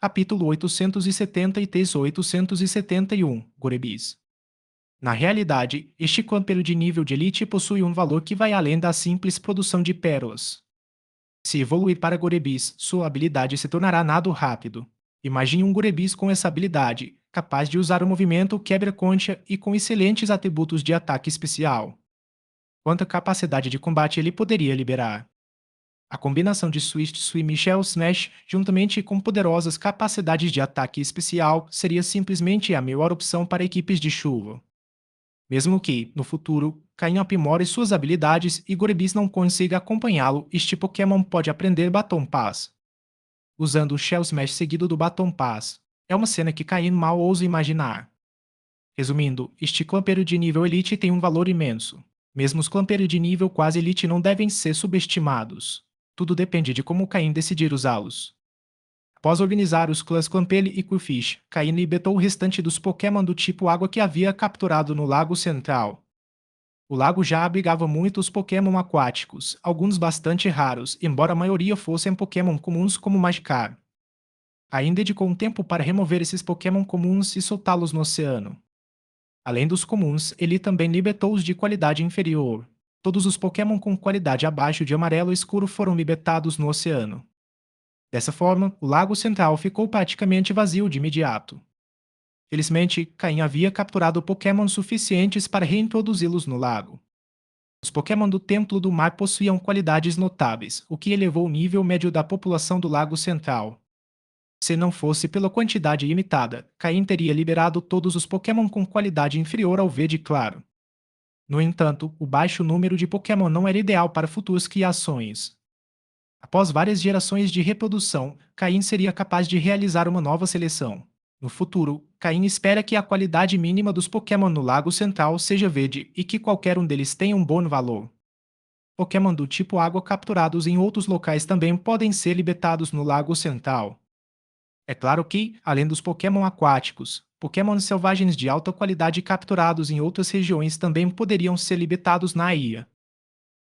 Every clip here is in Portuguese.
Capítulo 873 ou 871, Gorebis. Na realidade, este campeiro de nível de elite possui um valor que vai além da simples produção de pérolas. Se evoluir para Gorebis, sua habilidade se tornará nado rápido. Imagine um Gorebis com essa habilidade, capaz de usar o movimento quebra-concha e com excelentes atributos de ataque especial. Quanta capacidade de combate ele poderia liberar? A combinação de Swift Swim e Shell Smash, juntamente com poderosas capacidades de ataque especial, seria simplesmente a melhor opção para equipes de chuva. Mesmo que, no futuro, Caim aprimore suas habilidades e Gorebis não consiga acompanhá-lo, este Pokémon pode aprender Baton Pass, usando o Shell Smash seguido do Baton Pass. É uma cena que Caim mal ousa imaginar. Resumindo, este clampeiro de nível Elite tem um valor imenso. Mesmo os clampeiros de nível quase Elite não devem ser subestimados. Tudo depende de como Caim decidir usá-los. Após organizar os clãs Clampele e Qwilfish, Caim libertou o restante dos Pokémon do tipo água que havia capturado no Lago Central. O lago já abrigava muitos Pokémon aquáticos, alguns bastante raros, embora a maioria fossem Pokémon comuns como Magikarp. Caim dedicou um tempo para remover esses Pokémon comuns e soltá-los no oceano. Além dos comuns, ele também libertou os de qualidade inferior. Todos os Pokémon com qualidade abaixo de amarelo escuro foram libertados no oceano. Dessa forma, o Lago Central ficou praticamente vazio de imediato. Felizmente, Caim havia capturado Pokémon suficientes para reintroduzi-los no lago. Os Pokémon do Templo do Mar possuíam qualidades notáveis, o que elevou o nível médio da população do Lago Central. Se não fosse pela quantidade limitada, Caim teria liberado todos os Pokémon com qualidade inferior ao verde claro. No entanto, o baixo número de Pokémon não era ideal para futuras criações. Após várias gerações de reprodução, Caim seria capaz de realizar uma nova seleção. No futuro, Caim espera que a qualidade mínima dos Pokémon no Lago Central seja verde e que qualquer um deles tenha um bom valor. Pokémon do tipo água capturados em outros locais também podem ser libertados no Lago Central. É claro que, além dos Pokémon aquáticos, Pokémon selvagens de alta qualidade capturados em outras regiões também poderiam ser libertados na ilha.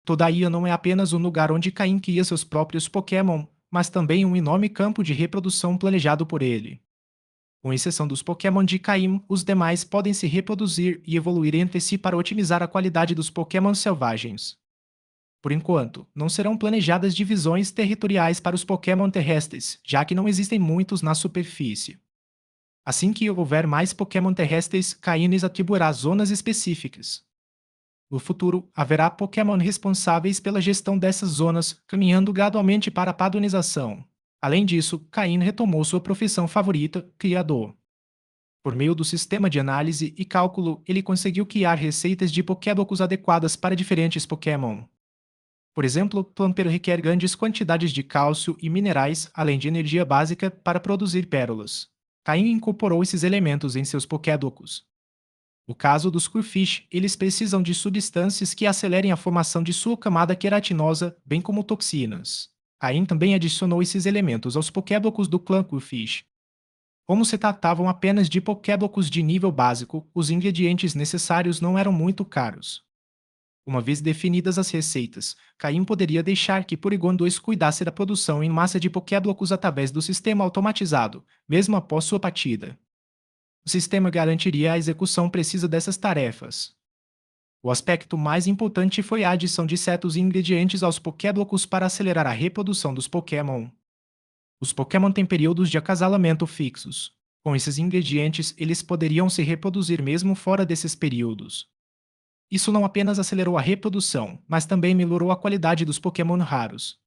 Toda a ilha não é apenas um lugar onde Caim cria seus próprios Pokémon, mas também um enorme campo de reprodução planejado por ele. Com exceção dos Pokémon de Caim, os demais podem se reproduzir e evoluir entre si para otimizar a qualidade dos Pokémon selvagens. Por enquanto, não serão planejadas divisões territoriais para os Pokémon terrestres, já que não existem muitos na superfície. Assim que houver mais Pokémon terrestres, Caim lhes atribuirá zonas específicas. No futuro, haverá Pokémon responsáveis pela gestão dessas zonas, caminhando gradualmente para a padronização. Além disso, Caim retomou sua profissão favorita, criador. Por meio do sistema de análise e cálculo, ele conseguiu criar receitas de Pokébocos adequadas para diferentes Pokémon. Por exemplo, Plumper requer grandes quantidades de cálcio e minerais, além de energia básica, para produzir pérolas. Caim incorporou esses elementos em seus Pokédocos. No caso dos Qwilfish, eles precisam de substâncias que acelerem a formação de sua camada queratinosa, bem como toxinas. Caim também adicionou esses elementos aos Pokébocos do clã Qwilfish. Como se tratavam apenas de Pokébocos de nível básico, os ingredientes necessários não eram muito caros. Uma vez definidas as receitas, Caim poderia deixar que Porygon 2 cuidasse da produção em massa de Pokéblocos através do sistema automatizado, mesmo após sua partida. O sistema garantiria a execução precisa dessas tarefas. O aspecto mais importante foi a adição de certos ingredientes aos Pokéblocos para acelerar a reprodução dos Pokémon. Os Pokémon têm períodos de acasalamento fixos. Com esses ingredientes, eles poderiam se reproduzir mesmo fora desses períodos. Isso não apenas acelerou a reprodução, mas também melhorou a qualidade dos Pokémon raros.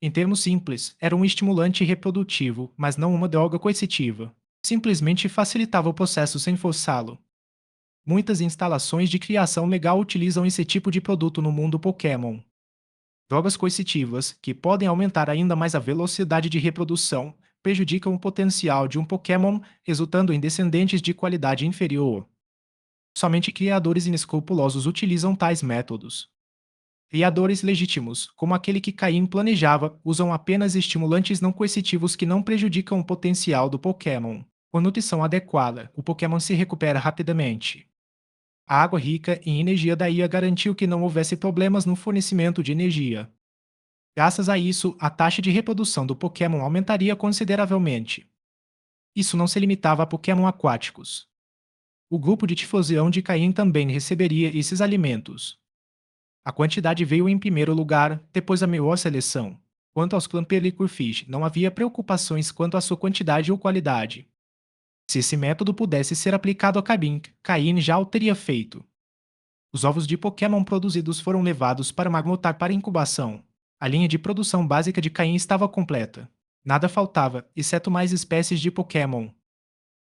Em termos simples, era um estimulante reprodutivo, mas não uma droga coercitiva. Simplesmente facilitava o processo sem forçá-lo. Muitas instalações de criação legal utilizam esse tipo de produto no mundo Pokémon. Drogas coercitivas, que podem aumentar ainda mais a velocidade de reprodução, prejudicam o potencial de um Pokémon, resultando em descendentes de qualidade inferior. Somente criadores inescrupulosos utilizam tais métodos. Criadores legítimos, como aquele que Caim planejava, usam apenas estimulantes não coercitivos que não prejudicam o potencial do Pokémon. Com nutrição adequada, o Pokémon se recupera rapidamente. A água rica em energia da ilha garantiu que não houvesse problemas no fornecimento de energia. Graças a isso, a taxa de reprodução do Pokémon aumentaria consideravelmente. Isso não se limitava a Pokémon aquáticos. O grupo de tifosião de Caim também receberia esses alimentos. A quantidade veio em primeiro lugar, depois a maior seleção. Quanto aos Clamperlicurfish, não havia preocupações quanto à sua quantidade ou qualidade. Se esse método pudesse ser aplicado a Cabin, Caim já o teria feito. Os ovos de Pokémon produzidos foram levados para Magmotar para incubação. A linha de produção básica de Caim estava completa. Nada faltava, exceto mais espécies de Pokémon.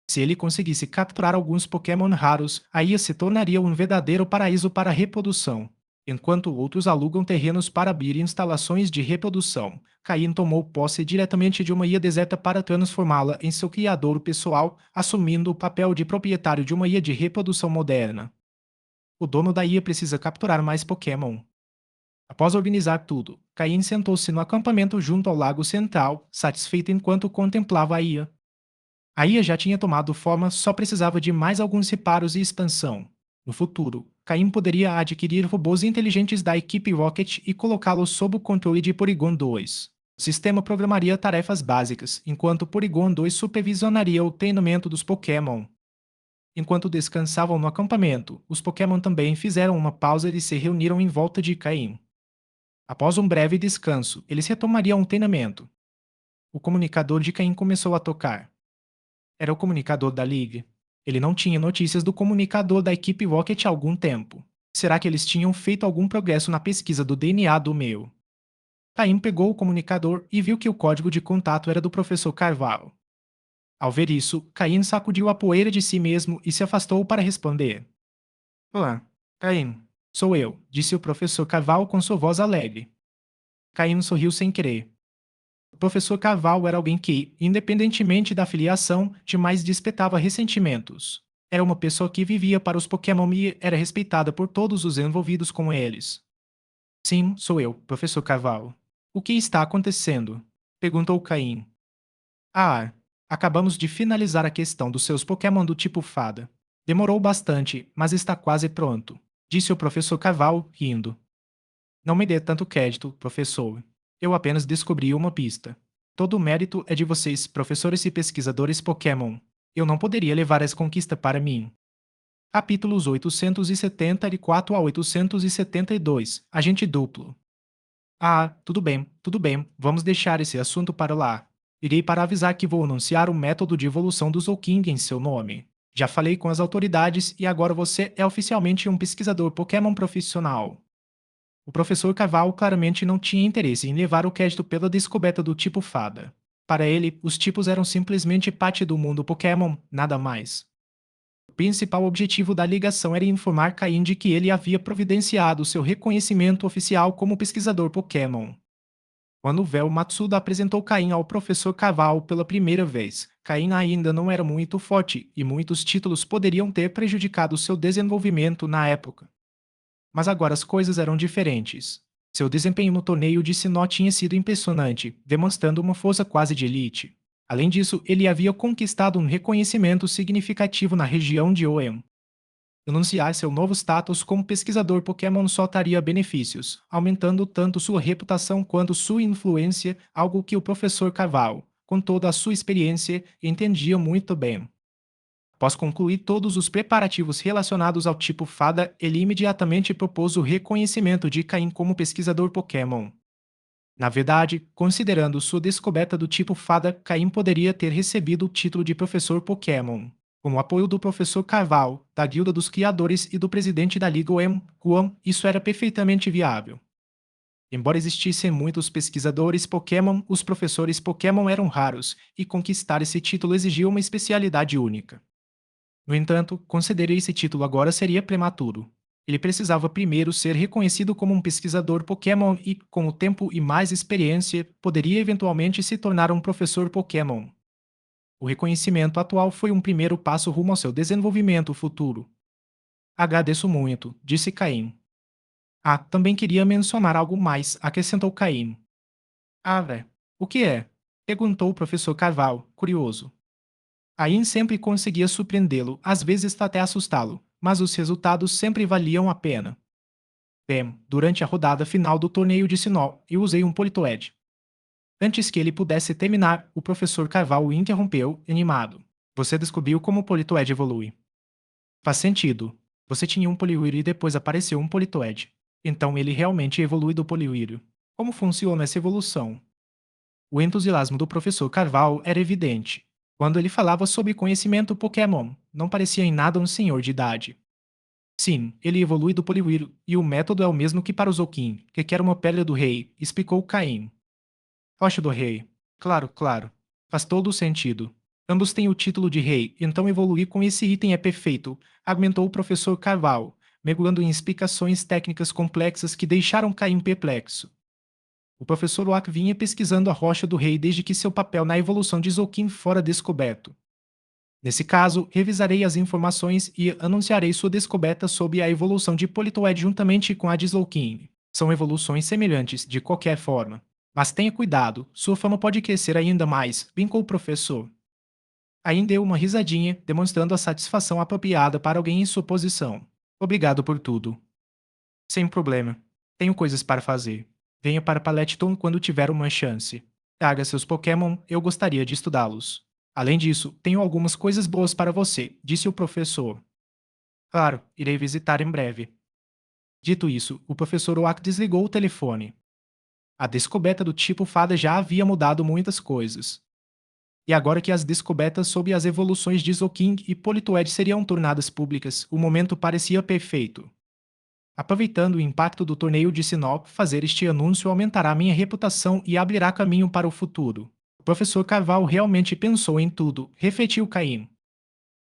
Se ele conseguisse capturar alguns Pokémon raros, a ilha se tornaria um verdadeiro paraíso para a reprodução. Enquanto outros alugam terrenos para abrir instalações de reprodução, Caim tomou posse diretamente de uma ilha deserta para transformá-la em seu criador pessoal, assumindo o papel de proprietário de uma ilha de reprodução moderna. O dono da ilha precisa capturar mais Pokémon. Após organizar tudo, Caim sentou-se no acampamento junto ao lago central, satisfeito enquanto contemplava a ilha. A IA já tinha tomado forma, só precisava de mais alguns reparos e expansão. No futuro, Caim poderia adquirir robôs inteligentes da equipe Rocket e colocá-los sob o controle de Porygon 2. O sistema programaria tarefas básicas, enquanto Porygon 2 supervisionaria o treinamento dos Pokémon. Enquanto descansavam no acampamento, os Pokémon também fizeram uma pausa e se reuniram em volta de Caim. Após um breve descanso, eles retomariam o treinamento. O comunicador de Caim começou a tocar. Era o comunicador da League. Ele não tinha notícias do comunicador da equipe Rocket há algum tempo. Será que eles tinham feito algum progresso na pesquisa do DNA do meu? Caim pegou o comunicador e viu que o código de contato era do professor Carvalho. Ao ver isso, Caim sacudiu a poeira de si mesmo e se afastou para responder. Olá, Caim. Sou eu, disse o professor Carvalho com sua voz alegre. Caim sorriu sem querer. O professor Carvalho era alguém que, independentemente da filiação, jamais despertava ressentimentos. Era uma pessoa que vivia para os Pokémon e era respeitada por todos os envolvidos com eles. Sim, sou eu, professor Carvalho. O que está acontecendo? Perguntou Caim. Ah, acabamos de finalizar a questão dos seus Pokémon do tipo Fada. Demorou bastante, mas está quase pronto, disse o professor Carvalho, rindo. Não me dê tanto crédito, professor. Eu apenas descobri uma pista. Todo o mérito é de vocês, professores e pesquisadores Pokémon. Eu não poderia levar essa conquista para mim. Capítulos 874 a 872. Agente duplo. Ah, tudo bem, vamos deixar esse assunto para lá. Irei para avisar que vou anunciar o método de evolução do Zolking em seu nome. Já falei com as autoridades e agora você é oficialmente um pesquisador Pokémon profissional. O professor Carvalho claramente não tinha interesse em levar o crédito pela descoberta do tipo fada. Para ele, os tipos eram simplesmente parte do mundo Pokémon, nada mais. O principal objetivo da ligação era informar Caim de que ele havia providenciado seu reconhecimento oficial como pesquisador Pokémon. Quando Vel Matsuda apresentou Caim ao professor Carvalho pela primeira vez, Caim ainda não era muito forte e muitos títulos poderiam ter prejudicado seu desenvolvimento na época. Mas agora as coisas eram diferentes. Seu desempenho no torneio de Sinnoh tinha sido impressionante, demonstrando uma força quase de elite. Além disso, ele havia conquistado um reconhecimento significativo na região de Oem. Anunciar seu novo status como pesquisador Pokémon só traria benefícios, aumentando tanto sua reputação quanto sua influência, algo que o professor Carvalho, com toda a sua experiência, entendia muito bem. Após concluir todos os preparativos relacionados ao tipo Fada, ele imediatamente propôs o reconhecimento de Caim como pesquisador Pokémon. Na verdade, considerando sua descoberta do tipo Fada, Caim poderia ter recebido o título de professor Pokémon. Com o apoio do professor Carvalho, da Guilda dos Criadores e do presidente da Liga OM, Guam, isso era perfeitamente viável. Embora existissem muitos pesquisadores Pokémon, os professores Pokémon eram raros, e conquistar esse título exigia uma especialidade única. No entanto, conceder esse título agora seria prematuro. Ele precisava primeiro ser reconhecido como um pesquisador Pokémon e, com o tempo e mais experiência, poderia eventualmente se tornar um professor Pokémon. O reconhecimento atual foi um primeiro passo rumo ao seu desenvolvimento futuro. Agradeço muito, disse Caim. Ah, também queria mencionar algo mais, acrescentou Caim. Ah, o que é? Perguntou o professor Carvalho, curioso. Caim sempre conseguia surpreendê-lo, às vezes até assustá-lo, mas os resultados sempre valiam a pena. Bem, durante a rodada final do torneio de Sinnoh, eu usei um Politoed. Antes que ele pudesse terminar, o professor Carvalho o interrompeu, animado. Você descobriu como o Politoed evolui. Faz sentido. Você tinha um poliwhirl e depois apareceu um Politoed. Então ele realmente evolui do poliwhirl. Como funciona essa evolução? O entusiasmo do professor Carvalho era evidente. Quando ele falava sobre conhecimento Pokémon, não parecia em nada um senhor de idade. Sim, ele evolui do poliwhirl, e o método é o mesmo que para o Zoukin, que quer uma pedra do rei, explicou Caim. Rocha do rei. Claro, claro. Faz todo o sentido. Ambos têm o título de rei, então evoluir com esse item é perfeito, argumentou o professor Carvalho, mergulhando em explicações técnicas complexas que deixaram Caim perplexo. O professor Oak vinha pesquisando a rocha do rei desde que seu papel na evolução de Zoukin fora descoberto. Nesse caso, revisarei as informações e anunciarei sua descoberta sobre a evolução de Politoed juntamente com a de Zoukin. São evoluções semelhantes, de qualquer forma. Mas tenha cuidado, sua fama pode crescer ainda mais, brincou o professor. Ainda deu uma risadinha, demonstrando a satisfação apropriada para alguém em sua posição. Obrigado por tudo. Sem problema. Tenho coisas para fazer. Venha para Paletton quando tiver uma chance. Traga seus Pokémon, eu gostaria de estudá-los. Além disso, tenho algumas coisas boas para você, disse o professor. Claro, irei visitar em breve. Dito isso, o professor Oak desligou o telefone. A descoberta do tipo fada já havia mudado muitas coisas. E agora que as descobertas sobre as evoluções de Zouking e Politoed seriam tornadas públicas, o momento parecia perfeito. Aproveitando o impacto do torneio de Sinop, fazer este anúncio aumentará minha reputação e abrirá caminho para o futuro. O professor Carvalho realmente pensou em tudo, refletiu Caim.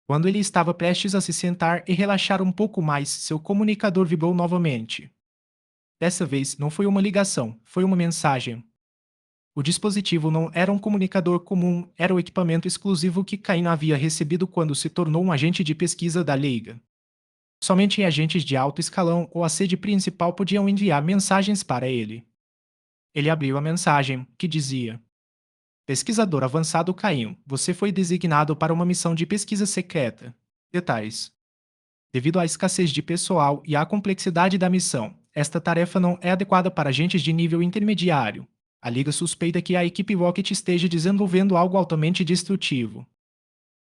Quando ele estava prestes a se sentar e relaxar um pouco mais, seu comunicador vibrou novamente. Dessa vez, não foi uma ligação, foi uma mensagem. O dispositivo não era um comunicador comum, era o equipamento exclusivo que Caim havia recebido quando se tornou um agente de pesquisa da Liga. Somente agentes de alto escalão ou a sede principal podiam enviar mensagens para ele. Ele abriu a mensagem, que dizia: Pesquisador avançado Caim, você foi designado para uma missão de pesquisa secreta. Detalhes. Devido à escassez de pessoal e à complexidade da missão, esta tarefa não é adequada para agentes de nível intermediário. A Liga suspeita que a equipe Rocket esteja desenvolvendo algo altamente destrutivo.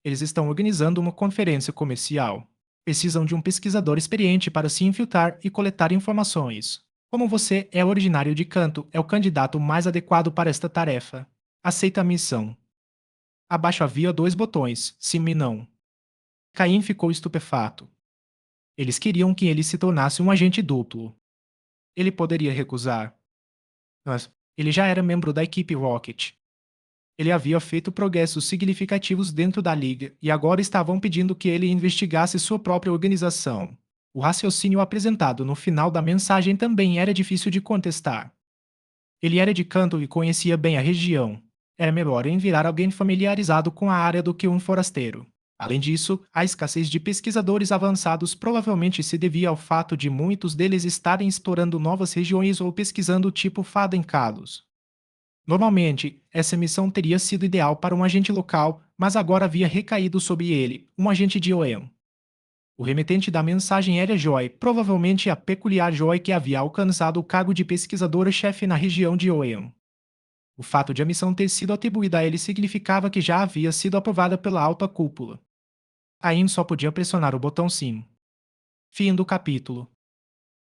Eles estão organizando uma conferência comercial. Precisam de um pesquisador experiente para se infiltrar e coletar informações. Como você é originário de Canto, é o candidato mais adequado para esta tarefa. Aceita a missão. Abaixo havia dois botões, sim e não. Caim ficou estupefato. Eles queriam que ele se tornasse um agente duplo. Ele poderia recusar. Mas ele já era membro da equipe Rocket. Ele havia feito progressos significativos dentro da Liga e agora estavam pedindo que ele investigasse sua própria organização. O raciocínio apresentado no final da mensagem também era difícil de contestar. Ele era de Canto e conhecia bem a região. Era melhor enviar alguém familiarizado com a área do que um forasteiro. Além disso, a escassez de pesquisadores avançados provavelmente se devia ao fato de muitos deles estarem explorando novas regiões ou pesquisando o tipo fada em Kalos. Normalmente, essa missão teria sido ideal para um agente local, mas agora havia recaído sobre ele, um agente de OEM. O remetente da mensagem era Joy, provavelmente a peculiar Joy que havia alcançado o cargo de pesquisadora-chefe na região de OEM. O fato de a missão ter sido atribuída a ele significava que já havia sido aprovada pela alta cúpula. Ain só podia pressionar o botão sim. Fim do capítulo.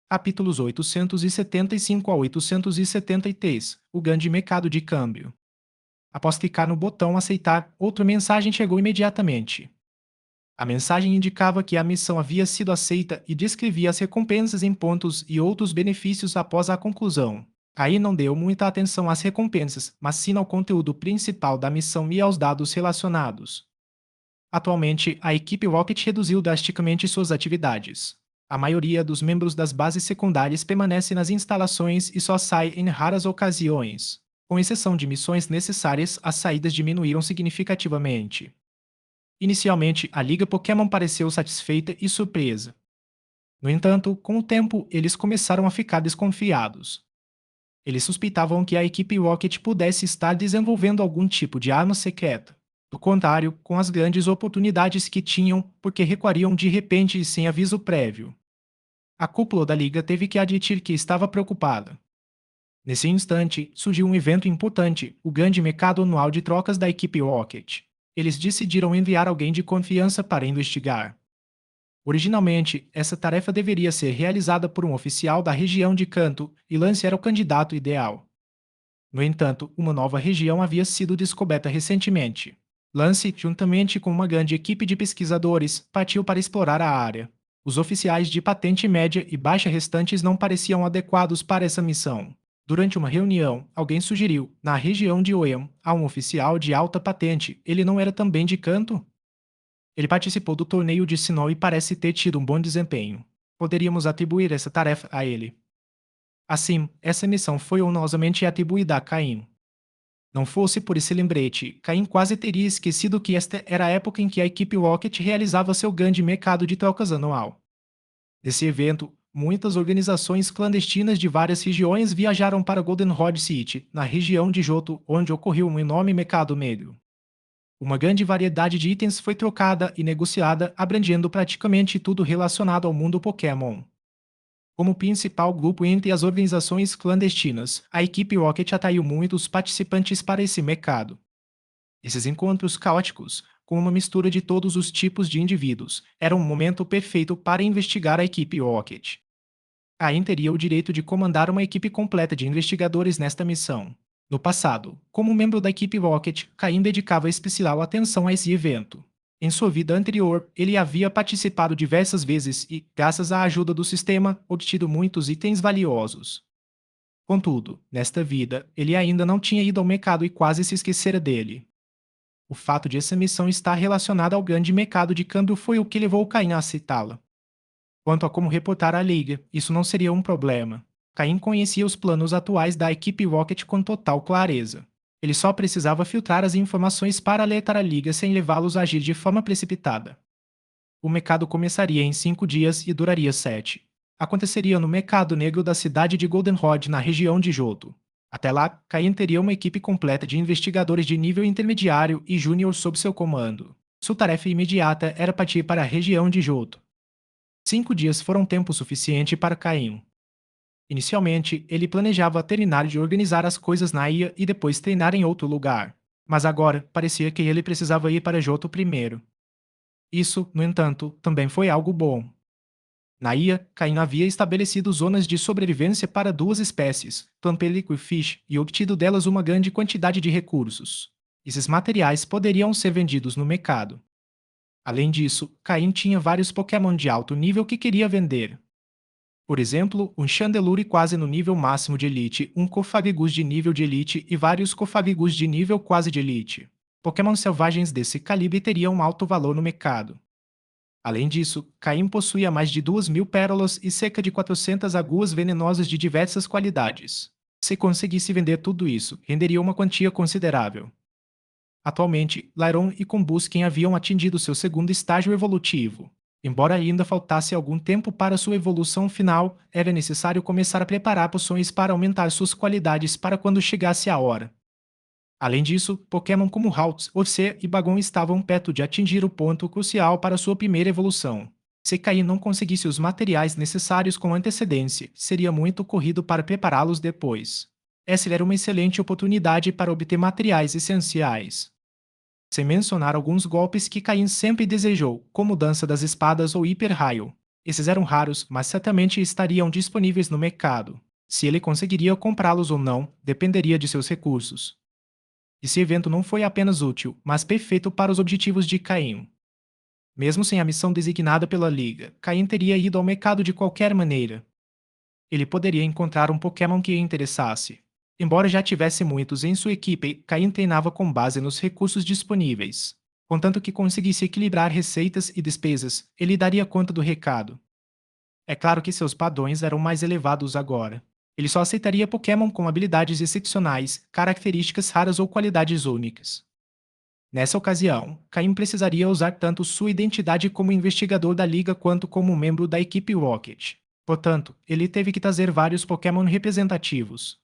Capítulos 875 a 873, o grande mercado de câmbio. Após clicar no botão aceitar, outra mensagem chegou imediatamente. A mensagem indicava que a missão havia sido aceita e descrevia as recompensas em pontos e outros benefícios após a conclusão. Aí não deu muita atenção às recompensas, mas sim ao conteúdo principal da missão e aos dados relacionados. Atualmente, a equipe Rocket reduziu drasticamente suas atividades. A maioria dos membros das bases secundárias permanece nas instalações e só sai em raras ocasiões. Com exceção de missões necessárias, as saídas diminuíram significativamente. Inicialmente, a Liga Pokémon pareceu satisfeita e surpresa. No entanto, com o tempo, eles começaram a ficar desconfiados. Eles suspeitavam que a equipe Rocket pudesse estar desenvolvendo algum tipo de arma secreta. Do contrário, com as grandes oportunidades que tinham, porque recuariam de repente e sem aviso prévio. A cúpula da Liga teve que admitir que estava preocupada. Nesse instante, surgiu um evento importante, o grande mercado anual de trocas da equipe Rocket. Eles decidiram enviar alguém de confiança para investigar. Originalmente, essa tarefa deveria ser realizada por um oficial da região de Kanto, e Lance era o candidato ideal. No entanto, uma nova região havia sido descoberta recentemente. Lance, juntamente com uma grande equipe de pesquisadores, partiu para explorar a área. Os oficiais de patente média e baixa restantes não pareciam adequados para essa missão. Durante uma reunião, alguém sugeriu: na região de Oem, há um oficial de alta patente, ele não era também de Kanto? Ele participou do torneio de Sinnoh e parece ter tido um bom desempenho. Poderíamos atribuir essa tarefa a ele. Assim, essa missão foi honrosamente atribuída a Caim. Não fosse por esse lembrete, Caim quase teria esquecido que esta era a época em que a equipe Rocket realizava seu grande mercado de trocas anual. Nesse evento, muitas organizações clandestinas de várias regiões viajaram para Golden Rod City, na região de Johto, onde ocorreu um enorme mercado negro. Uma grande variedade de itens foi trocada e negociada, abrangendo praticamente tudo relacionado ao mundo Pokémon. Como principal grupo entre as organizações clandestinas, a equipe Rocket atraiu muitos participantes para esse mercado. Esses encontros caóticos, com uma mistura de todos os tipos de indivíduos, eram um momento perfeito para investigar a equipe Rocket. Cain teria o direito de comandar uma equipe completa de investigadores nesta missão. No passado, como membro da equipe Rocket, Cain dedicava especial atenção a esse evento. Em sua vida anterior, ele havia participado diversas vezes e, graças à ajuda do sistema, obtido muitos itens valiosos. Contudo, nesta vida, ele ainda não tinha ido ao mercado e quase se esquecera dele. O fato de essa missão estar relacionada ao grande mercado de câmbio foi o que levou Cain a aceitá-la. Quanto a como reportar à Liga, isso não seria um problema. Caim conhecia os planos atuais da equipe Rocket com total clareza. Ele só precisava filtrar as informações para alertar a Liga sem levá-los a agir de forma precipitada. O mercado começaria em 5 dias e duraria 7. Aconteceria no mercado negro da cidade de Goldenrod, na região de Johto. Até lá, Caim teria uma equipe completa de investigadores de nível intermediário e júnior sob seu comando. Sua tarefa imediata era partir para a região de Johto. 5 dias foram tempo suficiente para Caim. Inicialmente, ele planejava terminar de organizar as coisas na ilha e depois treinar em outro lugar. Mas agora, parecia que ele precisava ir para Johto primeiro. Isso, no entanto, também foi algo bom. Na ilha, Caim havia estabelecido zonas de sobrevivência para 2 espécies, Twampelico e Fish, e obtido delas uma grande quantidade de recursos. Esses materiais poderiam ser vendidos no mercado. Além disso, Caim tinha vários Pokémon de alto nível que queria vender. Por exemplo, um Chandelure quase no nível máximo de Elite, um Cofagrigus de nível de Elite e vários Cofagrigus de nível quase de Elite. Pokémon selvagens desse calibre teriam um alto valor no mercado. Além disso, Caim possuía mais de 2.000 pérolas e cerca de 400 agulhas venenosas de diversas qualidades. Se conseguisse vender tudo isso, renderia uma quantia considerável. Atualmente, Lairon e Combusken haviam atingido seu segundo estágio evolutivo. Embora ainda faltasse algum tempo para sua evolução final, era necessário começar a preparar poções para aumentar suas qualidades para quando chegasse a hora. Além disso, Pokémon como Haltz, Orcé e Bagon estavam perto de atingir o ponto crucial para sua primeira evolução. Se Caim não conseguisse os materiais necessários com antecedência, seria muito corrido para prepará-los depois. Essa era uma excelente oportunidade para obter materiais essenciais. Sem mencionar alguns golpes que Caim sempre desejou, como Dança das Espadas ou Hiper Raio. Esses eram raros, mas certamente estariam disponíveis no mercado. Se ele conseguiria comprá-los ou não, dependeria de seus recursos. Esse evento não foi apenas útil, mas perfeito para os objetivos de Caim. Mesmo sem a missão designada pela Liga, Caim teria ido ao mercado de qualquer maneira. Ele poderia encontrar um Pokémon que o interessasse. Embora já tivesse muitos em sua equipe, Caim treinava com base nos recursos disponíveis. Contanto que conseguisse equilibrar receitas e despesas, ele daria conta do recado. É claro que seus padrões eram mais elevados agora. Ele só aceitaria Pokémon com habilidades excepcionais, características raras ou qualidades únicas. Nessa ocasião, Caim precisaria usar tanto sua identidade como investigador da Liga quanto como membro da equipe Rocket. Portanto, ele teve que trazer vários Pokémon representativos.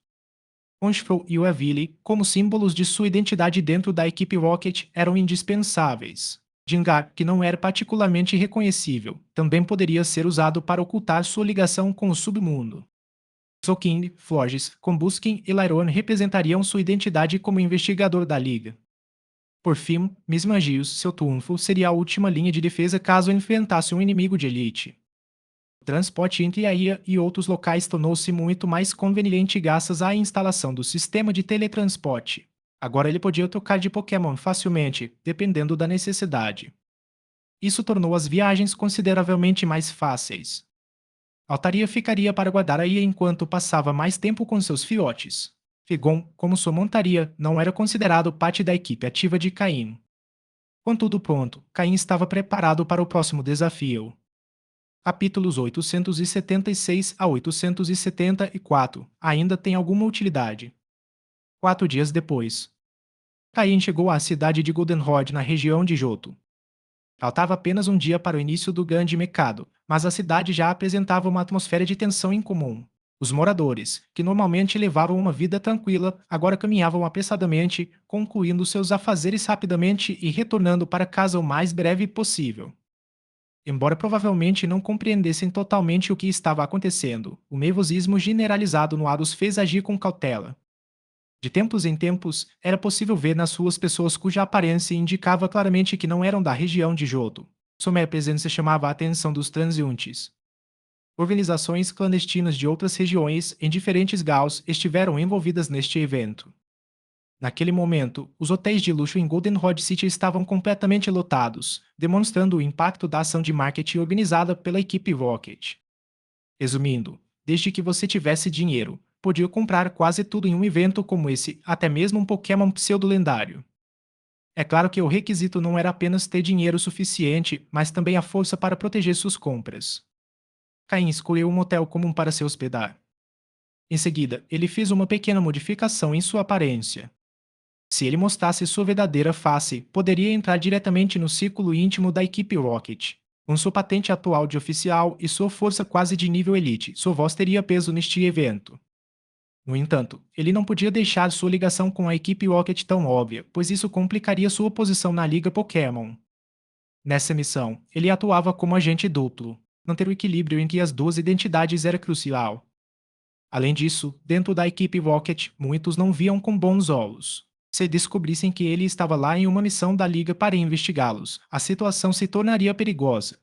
Honchfrow e Weavile, como símbolos de sua identidade dentro da equipe Rocket, eram indispensáveis. Gengar, que não era particularmente reconhecível, também poderia ser usado para ocultar sua ligação com o submundo. Sokin, Flores, Combuskin e Lyron representariam sua identidade como investigador da Liga. Por fim, Mismagius, seu trunfo, seria a última linha de defesa caso enfrentasse um inimigo de elite. O transporte entre a ilha e outros locais tornou-se muito mais conveniente graças à instalação do sistema de teletransporte. Agora ele podia trocar de Pokémon facilmente, dependendo da necessidade. Isso tornou as viagens consideravelmente mais fáceis. Altaria ficaria para guardar a ilha enquanto passava mais tempo com seus filhotes. Figon, como sua montaria, não era considerado parte da equipe ativa de Caim. Com tudo pronto, Caim estava preparado para o próximo desafio. Capítulos 876 a 874 ainda tem alguma utilidade. 4 dias depois, Caim chegou à cidade de Goldenrod, na região de Johto. Faltava apenas um dia para o início do grande mercado, mas a cidade já apresentava uma atmosfera de tensão incomum. Os moradores, que normalmente levavam uma vida tranquila, agora caminhavam apressadamente, concluindo seus afazeres rapidamente e retornando para casa o mais breve possível. Embora provavelmente não compreendessem totalmente o que estava acontecendo, o nervosismo generalizado no ar os fez agir com cautela. De tempos em tempos, era possível ver nas ruas pessoas cuja aparência indicava claramente que não eram da região de Johto. Sua mera presença chamava a atenção dos transeuntes. Organizações clandestinas de outras regiões, em diferentes graus, estiveram envolvidas neste evento. Naquele momento, os hotéis de luxo em Goldenrod City estavam completamente lotados, demonstrando o impacto da ação de marketing organizada pela equipe Rocket. Resumindo, desde que você tivesse dinheiro, podia comprar quase tudo em um evento como esse, até mesmo um Pokémon pseudo-lendário. É claro que o requisito não era apenas ter dinheiro suficiente, mas também a força para proteger suas compras. Caim escolheu um hotel comum para se hospedar. Em seguida, ele fez uma pequena modificação em sua aparência. Se ele mostrasse sua verdadeira face, poderia entrar diretamente no círculo íntimo da equipe Rocket. Com sua patente atual de oficial e sua força quase de nível elite, sua voz teria peso neste evento. No entanto, ele não podia deixar sua ligação com a equipe Rocket tão óbvia, pois isso complicaria sua posição na Liga Pokémon. Nessa missão, ele atuava como agente duplo. Manter o equilíbrio entre as duas identidades era crucial. Além disso, dentro da equipe Rocket, muitos não viam com bons olhos. Se descobrissem que ele estava lá em uma missão da Liga para investigá-los, a situação se tornaria perigosa.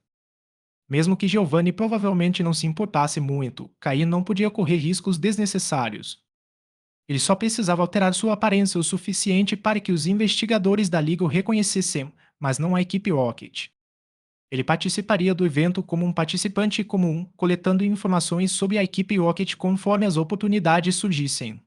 Mesmo que Giovanni provavelmente não se importasse muito, Caim não podia correr riscos desnecessários. Ele só precisava alterar sua aparência o suficiente para que os investigadores da Liga o reconhecessem, mas não a equipe Rocket. Ele participaria do evento como um participante comum, coletando informações sobre a equipe Rocket conforme as oportunidades surgissem.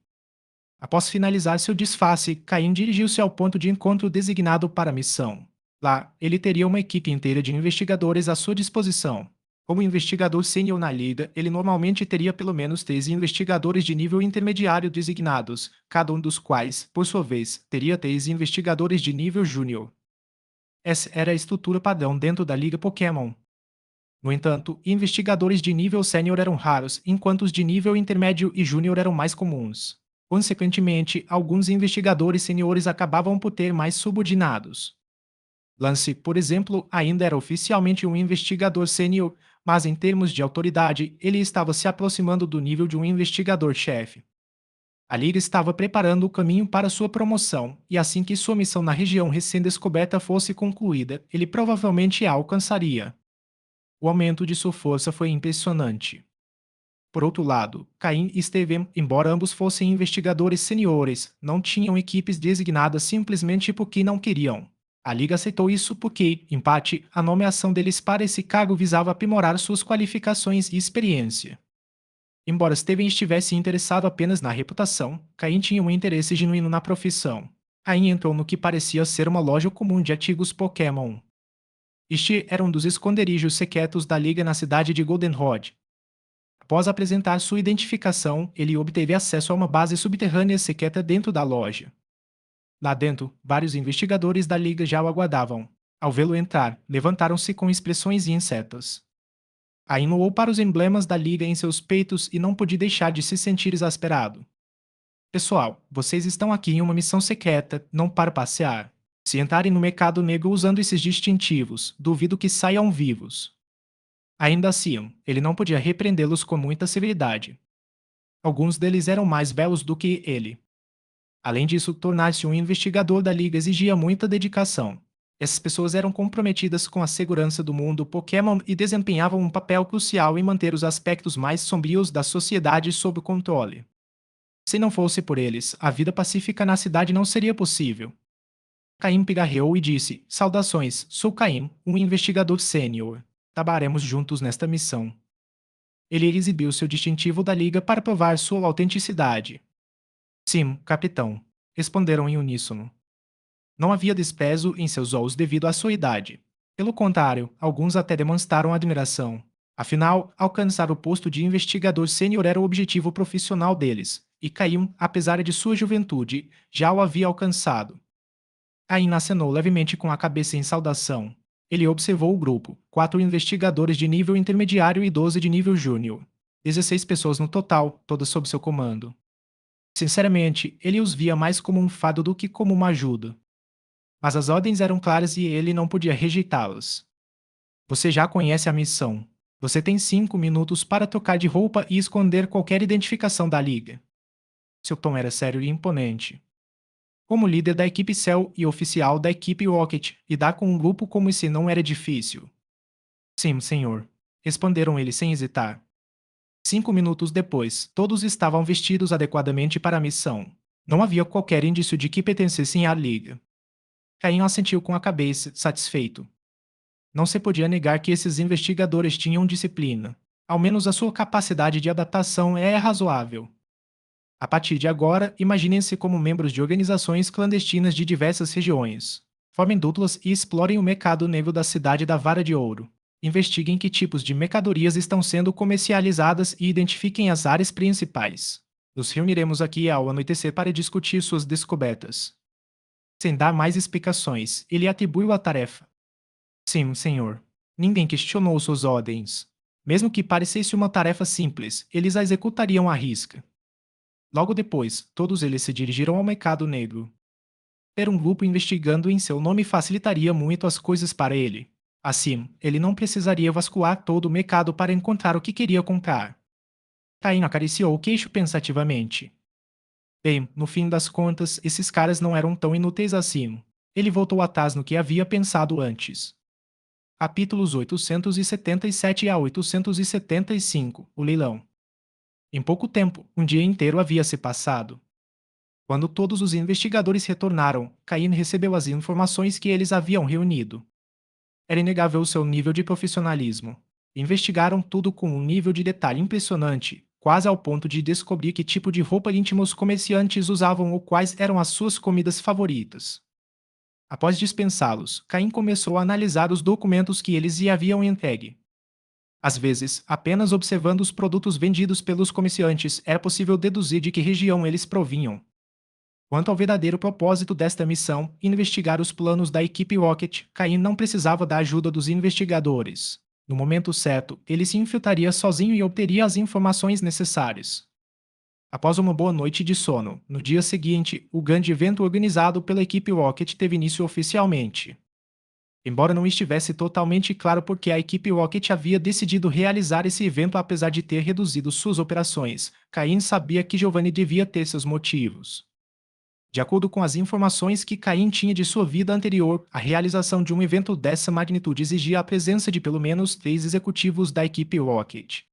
Após finalizar seu disfarce, Caim dirigiu-se ao ponto de encontro designado para a missão. Lá, ele teria uma equipe inteira de investigadores à sua disposição. Como investigador sênior na Liga, ele normalmente teria pelo menos 13 investigadores de nível intermediário designados, cada um dos quais, por sua vez, teria 13 investigadores de nível júnior. Essa era a estrutura padrão dentro da Liga Pokémon. No entanto, investigadores de nível sênior eram raros, enquanto os de nível intermédio e júnior eram mais comuns. Consequentemente, alguns investigadores seniores acabavam por ter mais subordinados. Lance, por exemplo, ainda era oficialmente um investigador sênior, mas em termos de autoridade, ele estava se aproximando do nível de um investigador-chefe. A Liga estava preparando o caminho para sua promoção, e assim que sua missão na região recém-descoberta fosse concluída, ele provavelmente a alcançaria. O aumento de sua força foi impressionante. Por outro lado, Caim e Steven, embora ambos fossem investigadores seniores, não tinham equipes designadas simplesmente porque não queriam. A Liga aceitou isso porque, em parte, a nomeação deles para esse cargo visava aprimorar suas qualificações e experiência. Embora Steven estivesse interessado apenas na reputação, Caim tinha um interesse genuíno na profissão. Caim entrou no que parecia ser uma loja comum de artigos Pokémon. Este era um dos esconderijos secretos da Liga na cidade de Goldenrod. Após apresentar sua identificação, ele obteve acesso a uma base subterrânea secreta dentro da loja. Lá dentro, vários investigadores da Liga já o aguardavam. Ao vê-lo entrar, levantaram-se com expressões incertas. Caim olhou para os emblemas da Liga em seus peitos e não pôde deixar de se sentir exasperado. Pessoal, vocês estão aqui em uma missão secreta, não para passear. Se entrarem no mercado negro usando esses distintivos, duvido que saiam vivos. Ainda assim, ele não podia repreendê-los com muita severidade. Alguns deles eram mais belos do que ele. Além disso, tornar-se um investigador da Liga exigia muita dedicação. Essas pessoas eram comprometidas com a segurança do mundo Pokémon e desempenhavam um papel crucial em manter os aspectos mais sombrios da sociedade sob controle. Se não fosse por eles, a vida pacífica na cidade não seria possível. Caim pigarreou e disse: Saudações, sou Caim, um investigador sênior. Trabalharemos juntos nesta missão. Ele exibiu seu distintivo da Liga para provar sua autenticidade. Sim, capitão, responderam em uníssono. Não havia desprezo em seus olhos devido à sua idade. Pelo contrário, alguns até demonstraram admiração. Afinal, alcançar o posto de investigador sênior era o objetivo profissional deles, e Caim, apesar de sua juventude, já o havia alcançado. Caim acenou levemente com a cabeça em saudação. Ele observou o grupo, 4 investigadores de nível intermediário e 12 de nível júnior. 16 pessoas no total, todas sob seu comando. Sinceramente, ele os via mais como um fardo do que como uma ajuda. Mas as ordens eram claras e ele não podia rejeitá-las. Você já conhece a missão. Você tem 5 minutos para trocar de roupa e esconder qualquer identificação da Liga. Seu tom era sério e imponente. Como líder da equipe Cell e oficial da equipe Rocket, lidar com um grupo como esse não era difícil. Sim, senhor. Responderam eles sem hesitar. 5 minutos depois, todos estavam vestidos adequadamente para a missão. Não havia qualquer indício de que pertencessem à Liga. Caim assentiu com a cabeça, satisfeito. Não se podia negar que esses investigadores tinham disciplina. Ao menos a sua capacidade de adaptação é razoável. A partir de agora, imaginem-se como membros de organizações clandestinas de diversas regiões. Formem duplas e explorem o mercado negro da cidade da Vara de Ouro. Investiguem que tipos de mercadorias estão sendo comercializadas e identifiquem as áreas principais. Nos reuniremos aqui ao anoitecer para discutir suas descobertas. Sem dar mais explicações, ele atribuiu a tarefa. Sim, senhor. Ninguém questionou suas ordens. Mesmo que parecesse uma tarefa simples, eles a executariam à risca. Logo depois, todos eles se dirigiram ao mercado negro. Ter um grupo investigando em seu nome facilitaria muito as coisas para ele. Assim, ele não precisaria vasculhar todo o mercado para encontrar o que queria comprar. Caim acariciou o queixo pensativamente. Bem, no fim das contas, esses caras não eram tão inúteis assim. Ele voltou atrás no que havia pensado antes. Capítulos 877 a 875, o leilão. Em pouco tempo, um dia inteiro havia se passado. Quando todos os investigadores retornaram, Caim recebeu as informações que eles haviam reunido. Era inegável o seu nível de profissionalismo. Investigaram tudo com um nível de detalhe impressionante, quase ao ponto de descobrir que tipo de roupa íntima os comerciantes usavam ou quais eram as suas comidas favoritas. Após dispensá-los, Caim começou a analisar os documentos que eles lhe haviam entregue. Às vezes, apenas observando os produtos vendidos pelos comerciantes era possível deduzir de que região eles provinham. Quanto ao verdadeiro propósito desta missão, investigar os planos da equipe Rocket, Caim não precisava da ajuda dos investigadores. No momento certo, ele se infiltraria sozinho e obteria as informações necessárias. Após uma boa noite de sono, no dia seguinte, o grande evento organizado pela equipe Rocket teve início oficialmente. Embora não estivesse totalmente claro por que a equipe Rocket havia decidido realizar esse evento apesar de ter reduzido suas operações, Caim sabia que Giovanni devia ter seus motivos. De acordo com as informações que Caim tinha de sua vida anterior, a realização de um evento dessa magnitude exigia a presença de pelo menos 3 executivos da equipe Rocket.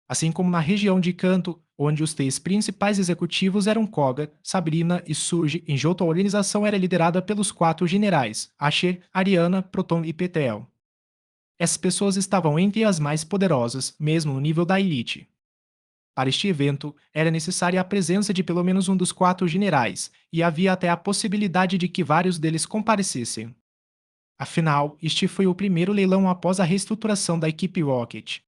Assim como na região de Kanto, onde os 3 principais executivos eram Koga, Sabrina e Surge, em Johto a organização era liderada pelos 4 generais, Asher, Ariana, Proton e Petel. Essas pessoas estavam entre as mais poderosas, mesmo no nível da elite. Para este evento, era necessária a presença de pelo menos um dos 4 generais, e havia até a possibilidade de que vários deles comparecessem. Afinal, este foi o primeiro leilão após a reestruturação da equipe Rocket.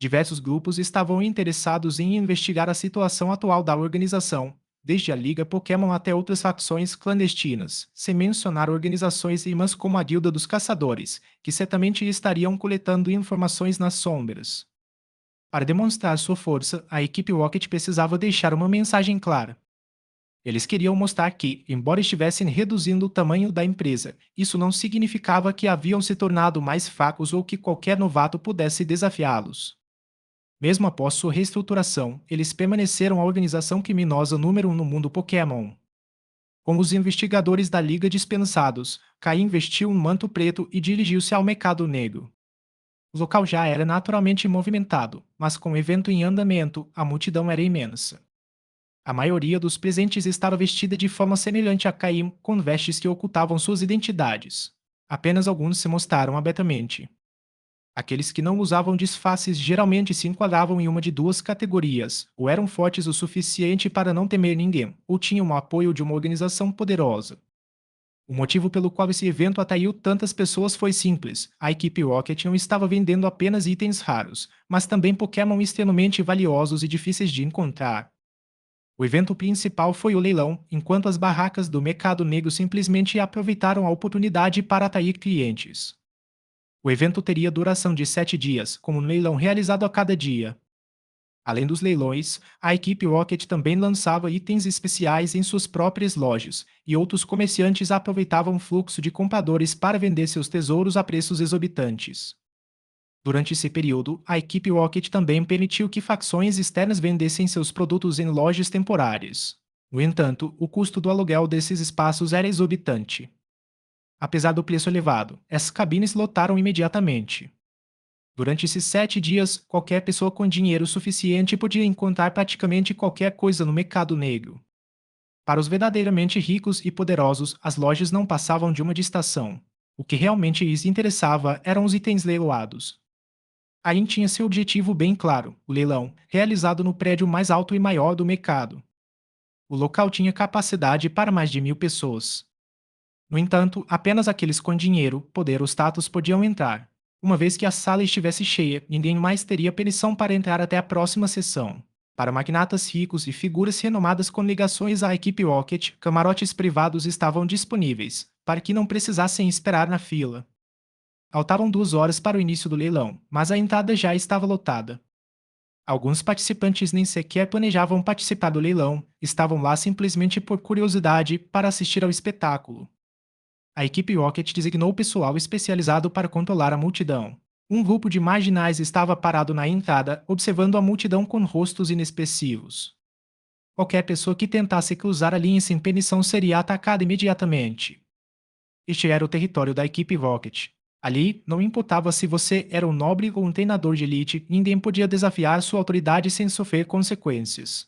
Diversos grupos estavam interessados em investigar a situação atual da organização, desde a Liga Pokémon até outras facções clandestinas, sem mencionar organizações irmãs como a Guilda dos Caçadores, que certamente estariam coletando informações nas sombras. Para demonstrar sua força, a equipe Rocket precisava deixar uma mensagem clara. Eles queriam mostrar que, embora estivessem reduzindo o tamanho da empresa, isso não significava que haviam se tornado mais fracos ou que qualquer novato pudesse desafiá-los. Mesmo após sua reestruturação, eles permaneceram a organização criminosa número um no mundo Pokémon. Com os investigadores da Liga dispensados, Kai investiu um manto preto e dirigiu-se ao mercado negro. O local já era naturalmente movimentado, mas com o evento em andamento, a multidão era imensa. A maioria dos presentes estava vestida de forma semelhante a Caim, com vestes que ocultavam suas identidades. Apenas alguns se mostraram abertamente. Aqueles que não usavam disfarces geralmente se enquadravam em uma de duas categorias: ou eram fortes o suficiente para não temer ninguém, ou tinham o apoio de uma organização poderosa. O motivo pelo qual esse evento atraiu tantas pessoas foi simples: a equipe Rocket não estava vendendo apenas itens raros, mas também Pokémon extremamente valiosos e difíceis de encontrar. O evento principal foi o leilão, enquanto as barracas do mercado negro simplesmente aproveitaram a oportunidade para atrair clientes. O evento teria duração de 7 dias, com um leilão realizado a cada dia. Além dos leilões, a equipe Rocket também lançava itens especiais em suas próprias lojas, e outros comerciantes aproveitavam o fluxo de compradores para vender seus tesouros a preços exorbitantes. Durante esse período, a equipe Rocket também permitiu que facções externas vendessem seus produtos em lojas temporárias. No entanto, o custo do aluguel desses espaços era exorbitante. Apesar do preço elevado, essas cabines lotaram imediatamente. Durante esses 7 dias, qualquer pessoa com dinheiro suficiente podia encontrar praticamente qualquer coisa no mercado negro. Para os verdadeiramente ricos e poderosos, as lojas não passavam de uma distração. O que realmente lhes interessava eram os itens leiloados. Ain tinha seu objetivo bem claro: o leilão, realizado no prédio mais alto e maior do mercado. O local tinha capacidade para mais de 1.000 pessoas. No entanto, apenas aqueles com dinheiro, poder ou status podiam entrar. Uma vez que a sala estivesse cheia, ninguém mais teria permissão para entrar até a próxima sessão. Para magnatas ricos e figuras renomadas com ligações à equipe Rocket, camarotes privados estavam disponíveis, para que não precisassem esperar na fila. Faltavam 2 horas para o início do leilão, mas a entrada já estava lotada. Alguns participantes nem sequer planejavam participar do leilão, estavam lá simplesmente por curiosidade para assistir ao espetáculo. A equipe Rocket designou pessoal especializado para controlar a multidão. Um grupo de marginais estava parado na entrada, observando a multidão com rostos inexpressivos. Qualquer pessoa que tentasse cruzar a linha sem permissão seria atacada imediatamente. Este era o território da equipe Rocket. Ali, não importava se você era um nobre ou um treinador de elite, ninguém podia desafiar sua autoridade sem sofrer consequências.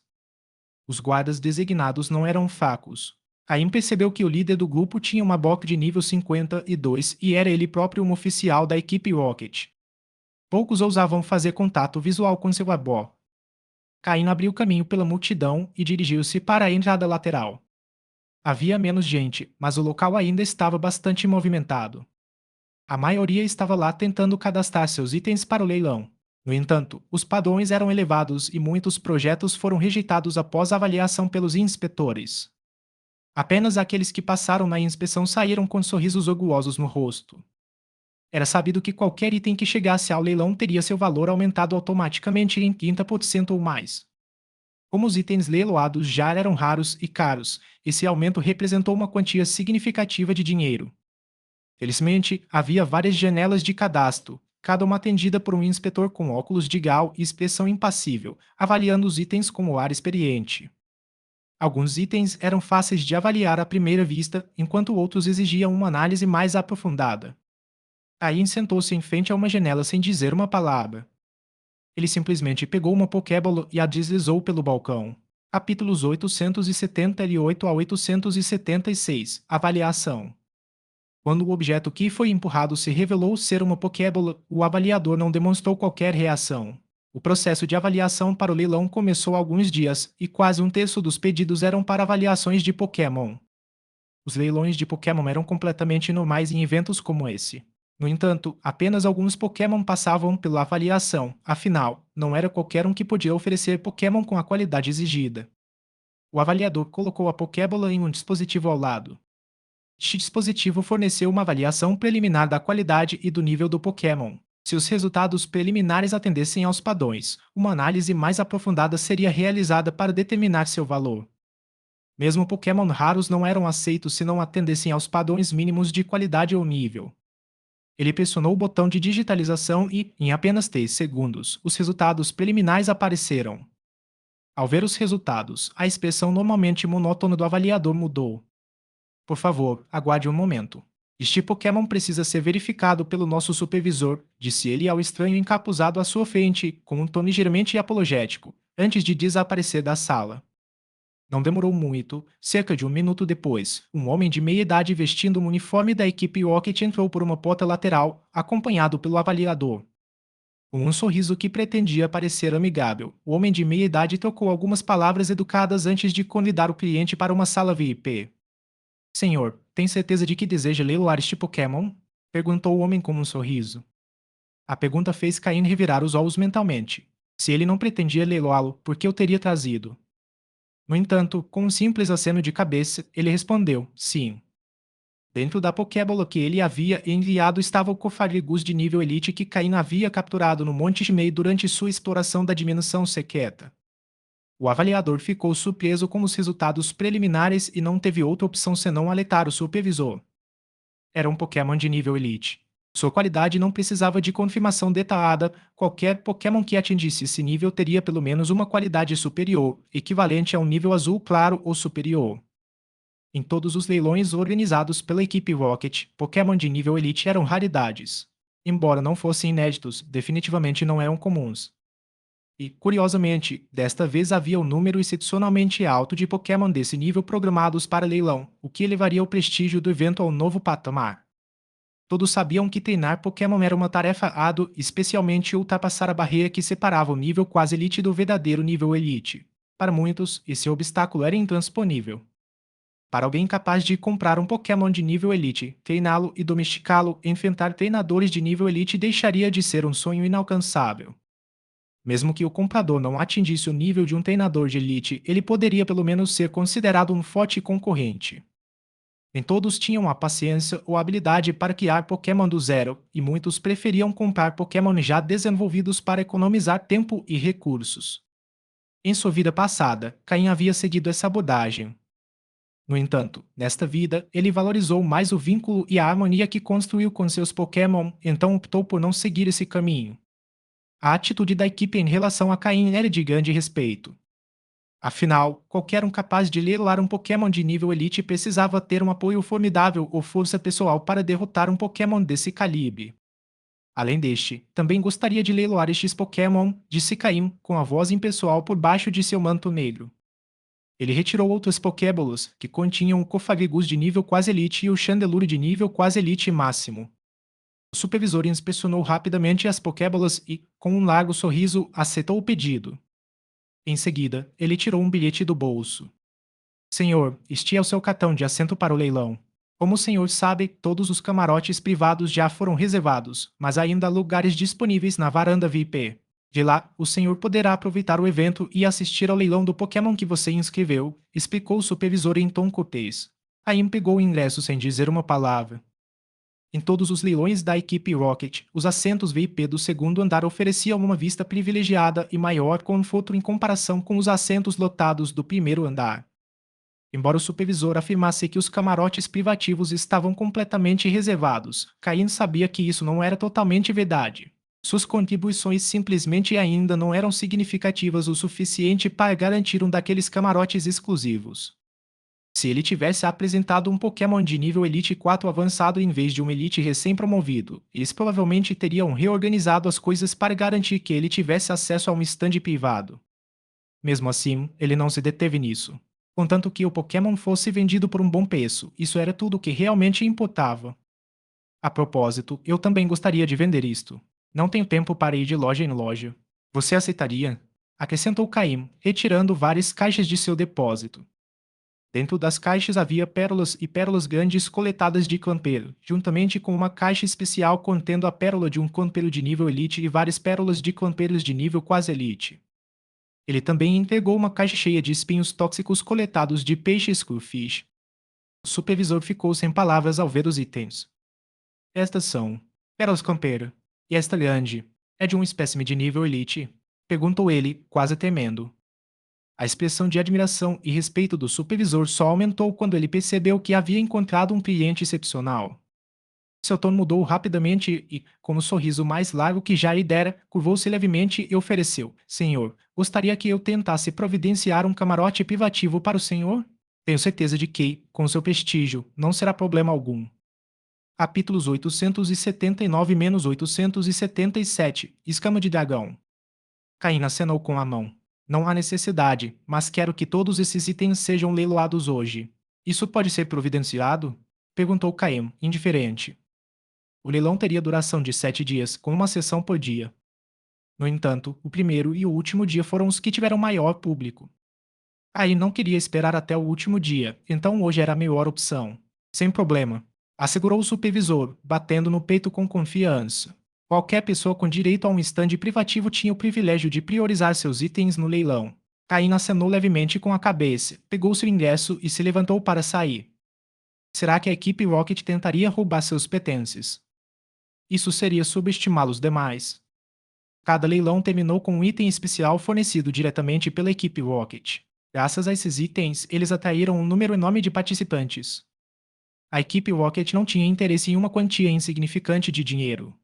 Os guardas designados não eram fracos. Caim percebeu que o líder do grupo tinha uma boca de nível 52 e era ele próprio um oficial da equipe Rocket. Poucos ousavam fazer contato visual com seu abó. Caim abriu caminho pela multidão e dirigiu-se para a entrada lateral. Havia menos gente, mas o local ainda estava bastante movimentado. A maioria estava lá tentando cadastrar seus itens para o leilão. No entanto, os padrões eram elevados e muitos projetos foram rejeitados após a avaliação pelos inspetores. Apenas aqueles que passaram na inspeção saíram com sorrisos orgulhosos no rosto. Era sabido que qualquer item que chegasse ao leilão teria seu valor aumentado automaticamente em 30% ou mais. Como os itens leiloados já eram raros e caros, esse aumento representou uma quantia significativa de dinheiro. Felizmente, havia várias janelas de cadastro, cada uma atendida por um inspetor com óculos de grau e expressão impassível, avaliando os itens com o ar experiente. Alguns itens eram fáceis de avaliar à primeira vista, enquanto outros exigiam uma análise mais aprofundada. Aí sentou-se em frente a uma janela sem dizer uma palavra. Ele simplesmente pegou uma Pokébola e a deslizou pelo balcão. Capítulos 878 a 876. Avaliação. Quando o objeto que foi empurrado se revelou ser uma Pokébola, o avaliador não demonstrou qualquer reação. O processo de avaliação para o leilão começou há alguns dias, e quase um terço dos pedidos eram para avaliações de Pokémon. Os leilões de Pokémon eram completamente normais em eventos como esse. No entanto, apenas alguns Pokémon passavam pela avaliação, afinal, não era qualquer um que podia oferecer Pokémon com a qualidade exigida. O avaliador colocou a Pokébola em um dispositivo ao lado. Este dispositivo forneceu uma avaliação preliminar da qualidade e do nível do Pokémon. Se os resultados preliminares atendessem aos padrões, uma análise mais aprofundada seria realizada para determinar seu valor. Mesmo Pokémon raros não eram aceitos se não atendessem aos padrões mínimos de qualidade ou nível. Ele pressionou o botão de digitalização e, em apenas 3 segundos, os resultados preliminares apareceram. Ao ver os resultados, a expressão normalmente monótona do avaliador mudou. Por favor, aguarde um momento. Este Pokémon precisa ser verificado pelo nosso supervisor, disse ele ao estranho encapuzado à sua frente, com um tom ligeiramente apologético, antes de desaparecer da sala. Não demorou muito, cerca de um minuto depois, um homem de meia idade vestindo um uniforme da equipe Rocket entrou por uma porta lateral, acompanhado pelo avaliador. Com um sorriso que pretendia parecer amigável, o homem de meia idade trocou algumas palavras educadas antes de convidar o cliente para uma sala VIP. Senhor, tem certeza de que deseja leiloar este Pokémon? Perguntou o homem com um sorriso. A pergunta fez Caim revirar os olhos mentalmente. Se ele não pretendia leiloá-lo, por que o teria trazido? No entanto, com um simples aceno de cabeça, ele respondeu: sim. Dentro da Pokébola que ele havia enviado estava o Cofagrigus de nível Elite que Caim havia capturado no Monte Shimei durante sua exploração da dimensão secreta. O avaliador ficou surpreso com os resultados preliminares e não teve outra opção senão alertar o supervisor. Era um Pokémon de nível Elite. Sua qualidade não precisava de confirmação detalhada, qualquer Pokémon que atingisse esse nível teria pelo menos uma qualidade superior, equivalente a um nível azul claro ou superior. Em todos os leilões organizados pela equipe Rocket, Pokémon de nível Elite eram raridades. Embora não fossem inéditos, definitivamente não eram comuns. E, curiosamente, desta vez havia um número excepcionalmente alto de Pokémon desse nível programados para leilão, o que elevaria o prestígio do evento ao novo patamar. Todos sabiam que treinar Pokémon era uma tarefa árdua, especialmente ultrapassar a barreira que separava o nível quase elite do verdadeiro nível elite. Para muitos, esse obstáculo era intransponível. Para alguém capaz de comprar um Pokémon de nível Elite, treiná-lo e domesticá-lo, enfrentar treinadores de nível Elite deixaria de ser um sonho inalcançável. Mesmo que o comprador não atingisse o nível de um treinador de Elite, ele poderia pelo menos ser considerado um forte concorrente. Nem todos tinham a paciência ou habilidade para criar Pokémon do zero, e muitos preferiam comprar Pokémon já desenvolvidos para economizar tempo e recursos. Em sua vida passada, Caim havia seguido essa abordagem. No entanto, nesta vida, ele valorizou mais o vínculo e a harmonia que construiu com seus Pokémon, então optou por não seguir esse caminho. A atitude da equipe em relação a Caim era de grande respeito. Afinal, qualquer um capaz de leiloar um Pokémon de nível Elite precisava ter um apoio formidável ou força pessoal para derrotar um Pokémon desse calibre. Além deste, também gostaria de leiloar estes Pokémon, disse Caim, com a voz impessoal por baixo de seu manto negro. Ele retirou outros Pokébolos, que continham o Cofagrigus de nível quase Elite e o Chandelure de nível quase Elite máximo. O supervisor inspecionou rapidamente as Pokébolas e, com um largo sorriso, aceitou o pedido. Em seguida, ele tirou um bilhete do bolso. Senhor, este é o seu cartão de assento para o leilão. Como o senhor sabe, todos os camarotes privados já foram reservados, mas ainda há lugares disponíveis na varanda VIP. De lá, o senhor poderá aproveitar o evento e assistir ao leilão do Pokémon que você inscreveu, explicou o supervisor em tom cortês. Aim pegou o ingresso sem dizer uma palavra. Em todos os leilões da equipe Rocket, os assentos VIP do segundo andar ofereciam uma vista privilegiada e maior conforto em comparação com os assentos lotados do primeiro andar. Embora o supervisor afirmasse que os camarotes privativos estavam completamente reservados, Cain sabia que isso não era totalmente verdade. Suas contribuições simplesmente ainda não eram significativas o suficiente para garantir um daqueles camarotes exclusivos. Se ele tivesse apresentado um Pokémon de nível Elite 4 avançado em vez de um Elite recém-promovido, eles provavelmente teriam reorganizado as coisas para garantir que ele tivesse acesso a um stand privado. Mesmo assim, ele não se deteve nisso. Contanto que o Pokémon fosse vendido por um bom preço, isso era tudo o que realmente importava. A propósito, eu também gostaria de vender isto. Não tenho tempo para ir de loja em loja. Você aceitaria? Acrescentou Caim, retirando várias caixas de seu depósito. Dentro das caixas havia pérolas e pérolas grandes coletadas de campeiro, juntamente com uma caixa especial contendo a pérola de um campeiro de nível Elite e várias pérolas de campeiros de nível quase Elite. Ele também entregou uma caixa cheia de espinhos tóxicos coletados de peixes Screwfish. O supervisor ficou sem palavras ao ver os itens. Estas são pérolas campeiro. E esta grande é de um espécime de nível Elite? Perguntou ele, quase temendo. A expressão de admiração e respeito do supervisor só aumentou quando ele percebeu que havia encontrado um cliente excepcional. Seu tom mudou rapidamente e, com um sorriso mais largo que já lhe dera, curvou-se levemente e ofereceu: Senhor, gostaria que eu tentasse providenciar um camarote privativo para o senhor? Tenho certeza de que, com seu prestígio, não será problema algum. Capítulos 879-877 Escama de dragão. Caim acenou com a mão. Não há necessidade, mas quero que todos esses itens sejam leiloados hoje. Isso pode ser providenciado? Perguntou Caim, indiferente. O leilão teria duração de 7 dias, com uma sessão por dia. No entanto, o primeiro e o último dia foram os que tiveram maior público. Caim não queria esperar até o último dia, então hoje era a melhor opção. Sem problema, assegurou o supervisor, batendo no peito com confiança. Qualquer pessoa com direito a um estande privativo tinha o privilégio de priorizar seus itens no leilão. Caim acenou levemente com a cabeça, pegou seu ingresso e se levantou para sair. Será que a equipe Rocket tentaria roubar seus pertences? Isso seria subestimá los demais. Cada leilão terminou com um item especial fornecido diretamente pela equipe Rocket. Graças a esses itens, eles atraíram um número enorme de participantes. A equipe Rocket não tinha interesse em uma quantia insignificante de dinheiro.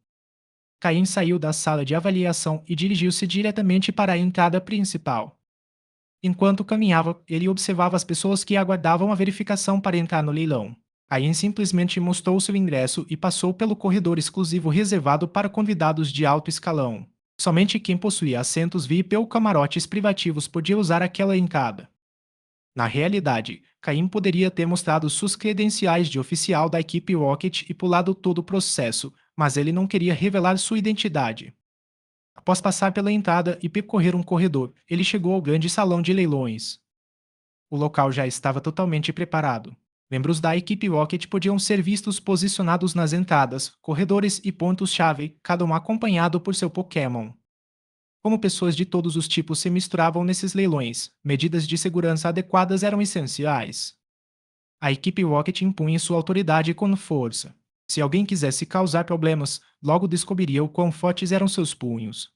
Caim saiu da sala de avaliação e dirigiu-se diretamente para a entrada principal. Enquanto caminhava, ele observava as pessoas que aguardavam a verificação para entrar no leilão. Caim simplesmente mostrou seu ingresso e passou pelo corredor exclusivo reservado para convidados de alto escalão. Somente quem possuía assentos VIP ou camarotes privativos podia usar aquela entrada. Na realidade, Caim poderia ter mostrado suas credenciais de oficial da equipe Rocket e pulado todo o processo, mas ele não queria revelar sua identidade. Após passar pela entrada e percorrer um corredor, ele chegou ao grande salão de leilões. O local já estava totalmente preparado. Membros da equipe Rocket podiam ser vistos posicionados nas entradas, corredores e pontos-chave, cada um acompanhado por seu Pokémon. Como pessoas de todos os tipos se misturavam nesses leilões, medidas de segurança adequadas eram essenciais. A equipe Rocket impunha sua autoridade com força. Se alguém quisesse causar problemas, logo descobriria o quão fortes eram seus punhos.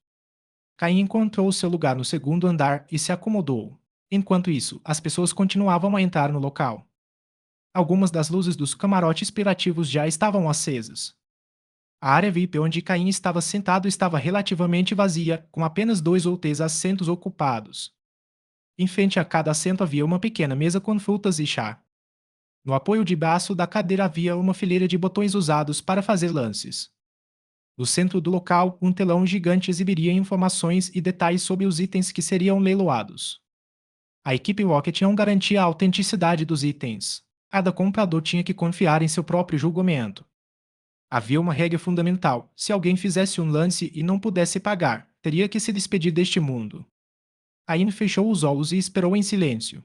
Caim encontrou seu lugar no segundo andar e se acomodou. Enquanto isso, as pessoas continuavam a entrar no local. Algumas das luzes dos camarotes privativos já estavam acesas. A área VIP onde Caim estava sentado estava relativamente vazia, com apenas 2 ou 3 assentos ocupados. Em frente a cada assento havia uma pequena mesa com frutas e chá. No apoio de braço da cadeira havia uma fileira de botões usados para fazer lances. No centro do local, um telão gigante exibiria informações e detalhes sobre os itens que seriam leiloados. A equipe Rocket não garantia a autenticidade dos itens. Cada comprador tinha que confiar em seu próprio julgamento. Havia uma regra fundamental: se alguém fizesse um lance e não pudesse pagar, teria que se despedir deste mundo. Aine fechou os olhos e esperou em silêncio.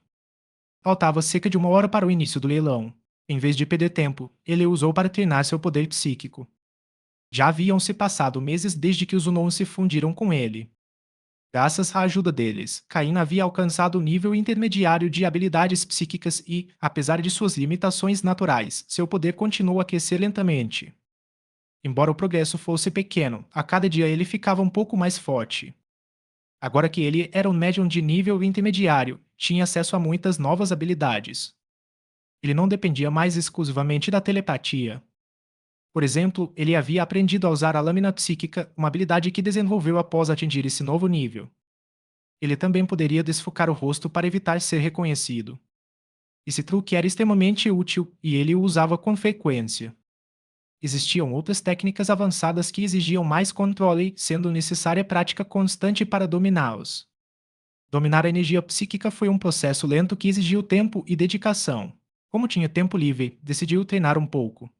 Faltava cerca de 1 hora para o início do leilão. Em vez de perder tempo, ele o usou para treinar seu poder psíquico. Já haviam se passado meses desde que os Unons se fundiram com ele. Graças à ajuda deles, Caim havia alcançado o nível intermediário de habilidades psíquicas e, apesar de suas limitações naturais, seu poder continuou a crescer lentamente. Embora o progresso fosse pequeno, a cada dia ele ficava um pouco mais forte. Agora que ele era um médium de nível intermediário, tinha acesso a muitas novas habilidades. Ele não dependia mais exclusivamente da telepatia. Por exemplo, ele havia aprendido a usar a lâmina psíquica, uma habilidade que desenvolveu após atingir esse novo nível. Ele também poderia desfocar o rosto para evitar ser reconhecido. Esse truque era extremamente útil e ele o usava com frequência. Existiam outras técnicas avançadas que exigiam mais controle, sendo necessária prática constante para dominá-los. Dominar a energia psíquica foi um processo lento que exigiu tempo e dedicação. Como tinha tempo livre, decidiu treinar um pouco.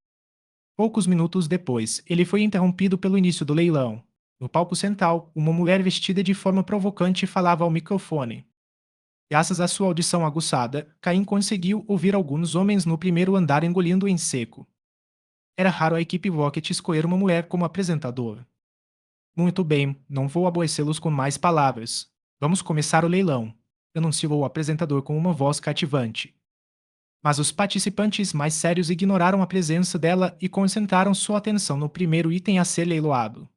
Poucos minutos depois, ele foi interrompido pelo início do leilão. No palco central, uma mulher vestida de forma provocante falava ao microfone. Graças à sua audição aguçada, Caim conseguiu ouvir alguns homens no primeiro andar engolindo em seco. Era raro a equipe Rocket escolher uma mulher como apresentadora. Muito bem, não vou aborrecê-los com mais palavras. Vamos começar o leilão, anunciou o apresentador com uma voz cativante. Mas os participantes mais sérios ignoraram a presença dela e concentraram sua atenção no primeiro item a ser leiloado.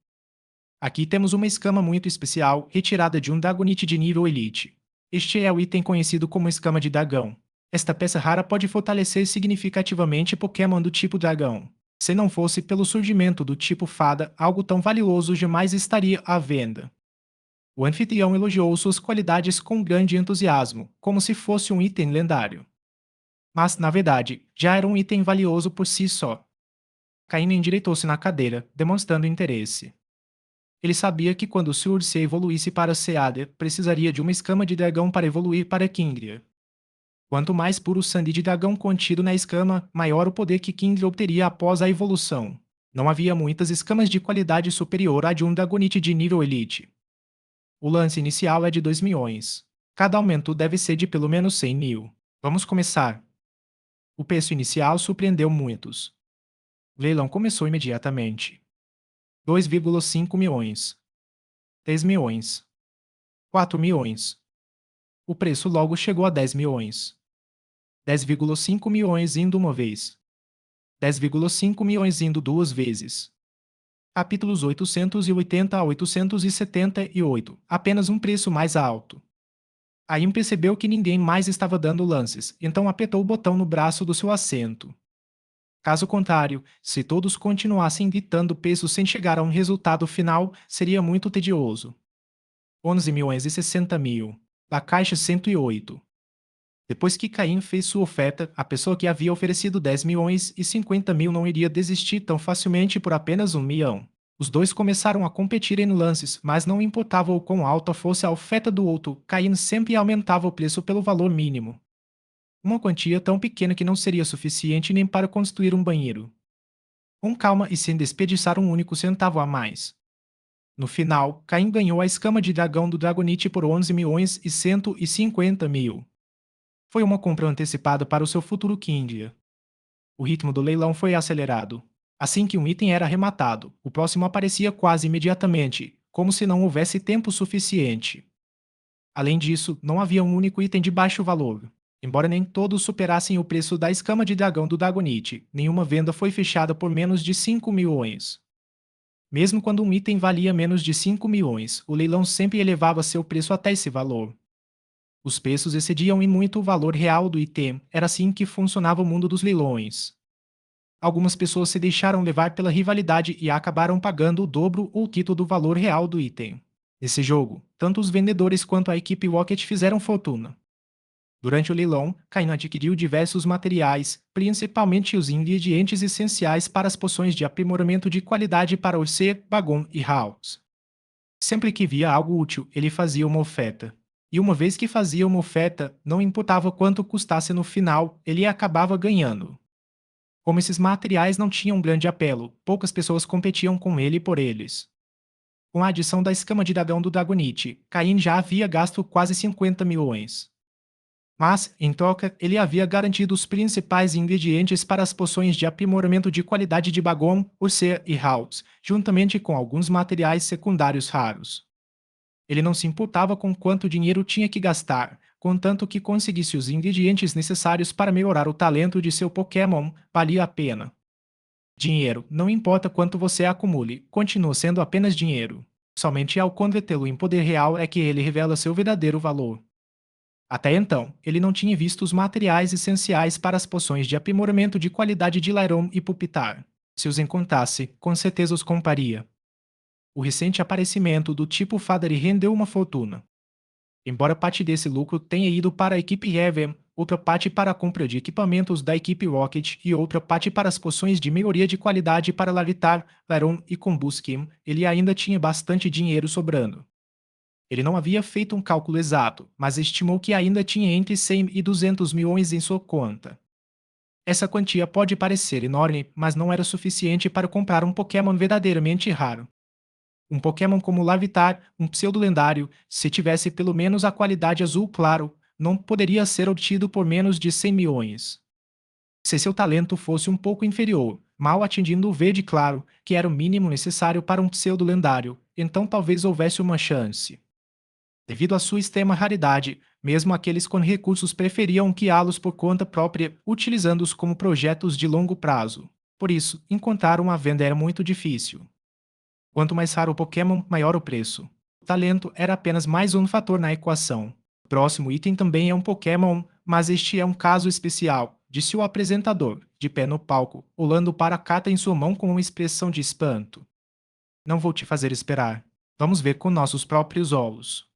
Aqui temos uma escama muito especial, retirada de um Dragonite de nível Elite. Este é o item conhecido como escama de dragão. Esta peça rara pode fortalecer significativamente Pokémon do tipo dragão. Se não fosse pelo surgimento do tipo fada, algo tão valioso jamais estaria à venda. O anfitrião elogiou suas qualidades com grande entusiasmo, como se fosse um item lendário. Mas, na verdade, já era um item valioso por si só. Caim endireitou-se na cadeira, demonstrando interesse. Ele sabia que quando Sur se evoluísse para Seader, precisaria de uma escama de dragão para evoluir para Kingria. Quanto mais puro sangue de dragão contido na escama, maior o poder que Kingria obteria após a evolução. Não havia muitas escamas de qualidade superior à de um Dragonite de nível Elite. O lance inicial é de 2 milhões. Cada aumento deve ser de pelo menos 100 mil. Vamos começar. O preço inicial surpreendeu muitos. O leilão começou imediatamente. 2,5 milhões. 3 milhões. 4 milhões. O preço logo chegou a 10 milhões. 10,5 milhões indo uma vez. 10,5 milhões indo duas vezes. Capítulos 880 a 878, apenas um preço mais alto. Aim percebeu que ninguém mais estava dando lances, então apertou o botão no braço do seu assento. Caso contrário, se todos continuassem ditando peso sem chegar a um resultado final, seria muito tedioso. 11 milhões e 60 mil. Da caixa 108. Depois que Caim fez sua oferta, a pessoa que havia oferecido 10 milhões e 50 mil não iria desistir tão facilmente por apenas 1 milhão. Os dois começaram a competir em lances, mas não importava o quão alta fosse a oferta do outro, Caim sempre aumentava o preço pelo valor mínimo. Uma quantia tão pequena que não seria suficiente nem para construir um banheiro. Com calma e sem desperdiçar um único centavo a mais. No final, Caim ganhou a escama de dragão do Dragonite por 11 milhões e 150 mil. Foi uma compra antecipada para o seu futuro Kindia. O ritmo do leilão foi acelerado. Assim que um item era arrematado, o próximo aparecia quase imediatamente, como se não houvesse tempo suficiente. Além disso, não havia um único item de baixo valor. Embora nem todos superassem o preço da escama de dragão do Dragonite, nenhuma venda foi fechada por menos de 5 milhões. Mesmo quando um item valia menos de 5 milhões, o leilão sempre elevava seu preço até esse valor. Os preços excediam em muito o valor real do item, era assim que funcionava o mundo dos leilões. Algumas pessoas se deixaram levar pela rivalidade e acabaram pagando o dobro ou o quinto do valor real do item. Nesse jogo, tanto os vendedores quanto a equipe Rocket fizeram fortuna. Durante o leilão, Caim adquiriu diversos materiais, principalmente os ingredientes essenciais para as poções de aprimoramento de qualidade para Urser, Bagon e House. Sempre que via algo útil, ele fazia uma oferta. E uma vez que fazia uma oferta, não importava quanto custasse no final, ele acabava ganhando. Como esses materiais não tinham grande apelo, poucas pessoas competiam com ele por eles. Com a adição da escama de dragão do Dragonite, Caim já havia gasto quase 50 milhões. Mas, em troca, ele havia garantido os principais ingredientes para as poções de aprimoramento de qualidade de Bagon, Urser e House, juntamente com alguns materiais secundários raros. Ele não se importava com quanto dinheiro tinha que gastar, contanto que conseguisse os ingredientes necessários para melhorar o talento de seu Pokémon, valia a pena. Dinheiro, não importa quanto você acumule, continua sendo apenas dinheiro. Somente ao convertê-lo em poder real é que ele revela seu verdadeiro valor. Até então, ele não tinha visto os materiais essenciais para as poções de aprimoramento de qualidade de Lairon e Pupitar. Se os encontrasse, com certeza os compraria. O recente aparecimento do tipo Fada lhe rendeu uma fortuna. Embora parte desse lucro tenha ido para a equipe Heaven, outra parte para a compra de equipamentos da equipe Rocket e outra parte para as poções de melhoria de qualidade para Larvitar, Lairon e Combuskim, ele ainda tinha bastante dinheiro sobrando. Ele não havia feito um cálculo exato, mas estimou que ainda tinha entre 100 e 200 milhões em sua conta. Essa quantia pode parecer enorme, mas não era suficiente para comprar um Pokémon verdadeiramente raro. Um Pokémon como Larvitar, um pseudo-lendário, se tivesse pelo menos a qualidade azul claro, não poderia ser obtido por menos de 100 milhões. Se seu talento fosse um pouco inferior, mal atingindo o verde claro, que era o mínimo necessário para um pseudo-lendário, então talvez houvesse uma chance. Devido à sua extrema raridade, mesmo aqueles com recursos preferiam criá-los por conta própria, utilizando-os como projetos de longo prazo. Por isso, encontrar uma venda era muito difícil. Quanto mais raro o Pokémon, maior o preço. O talento era apenas mais um fator na equação. O próximo item também é um Pokémon, mas este é um caso especial, disse o apresentador, de pé no palco, olhando para a carta em sua mão com uma expressão de espanto. Não vou te fazer esperar. Vamos ver com nossos próprios olhos.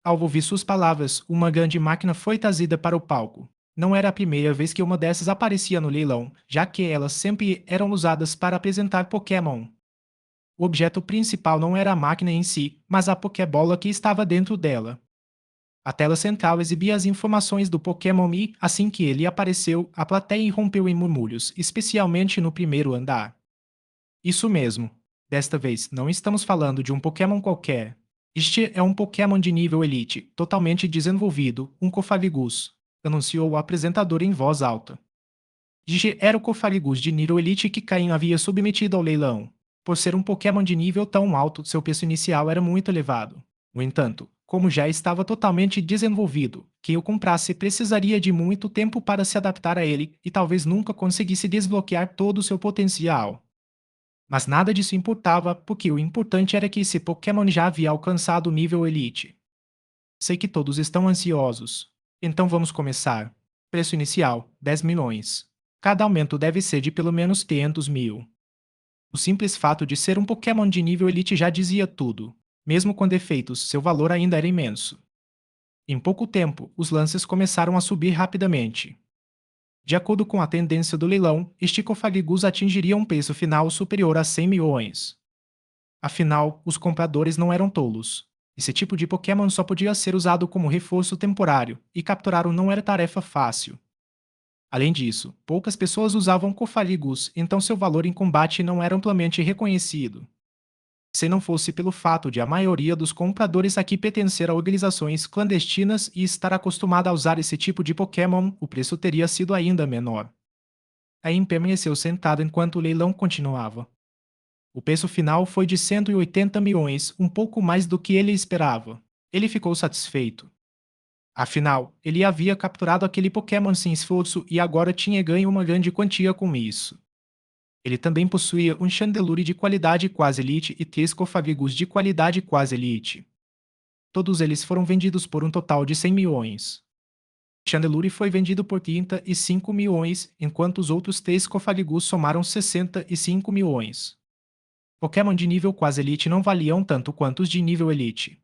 Ao ouvir suas palavras, uma grande máquina foi trazida para o palco. Não era a primeira vez que uma dessas aparecia no leilão, já que elas sempre eram usadas para apresentar Pokémon. O objeto principal não era a máquina em si, mas a Pokébola que estava dentro dela. A tela central exibia as informações do Pokémon e, assim que ele apareceu, a plateia irrompeu em murmúrios, especialmente no primeiro andar. Isso mesmo. Desta vez, não estamos falando de um Pokémon qualquer. Este é um Pokémon de nível Elite, totalmente desenvolvido, um Cofaligus, anunciou o apresentador em voz alta. Este era o Cofaligus de nível Elite que Caim havia submetido ao leilão. Por ser um Pokémon de nível tão alto, seu preço inicial era muito elevado. No entanto, como já estava totalmente desenvolvido, quem o comprasse precisaria de muito tempo para se adaptar a ele e talvez nunca conseguisse desbloquear todo o seu potencial. Mas nada disso importava, porque o importante era que esse Pokémon já havia alcançado o nível Elite. Sei que todos estão ansiosos. Então vamos começar. Preço inicial: 10 milhões. Cada aumento deve ser de pelo menos 500 mil. O simples fato de ser um Pokémon de nível Elite já dizia tudo. Mesmo com defeitos, seu valor ainda era imenso. Em pouco tempo, os lances começaram a subir rapidamente. De acordo com a tendência do leilão, este Cofagrigus atingiria um preço final superior a 100 milhões. Afinal, os compradores não eram tolos. Esse tipo de Pokémon só podia ser usado como reforço temporário, e capturá-lo não era tarefa fácil. Além disso, poucas pessoas usavam Cofagrigus, então seu valor em combate não era amplamente reconhecido. Se não fosse pelo fato de a maioria dos compradores aqui pertencer a organizações clandestinas e estar acostumada a usar esse tipo de Pokémon, o preço teria sido ainda menor. Aí permaneceu sentado enquanto o leilão continuava. O preço final foi de 180 milhões, um pouco mais do que ele esperava. Ele ficou satisfeito. Afinal, ele havia capturado aquele Pokémon sem esforço e agora tinha ganho uma grande quantia com isso. Ele também possuía um Chandelure de qualidade quase elite e 3 Cofagrigus de qualidade quase elite. Todos eles foram vendidos por um total de 100 milhões. Chandelure foi vendido por 35 milhões, enquanto os outros 3 Cofagrigus somaram 65 milhões. Pokémon de nível quase elite não valiam tanto quanto os de nível elite.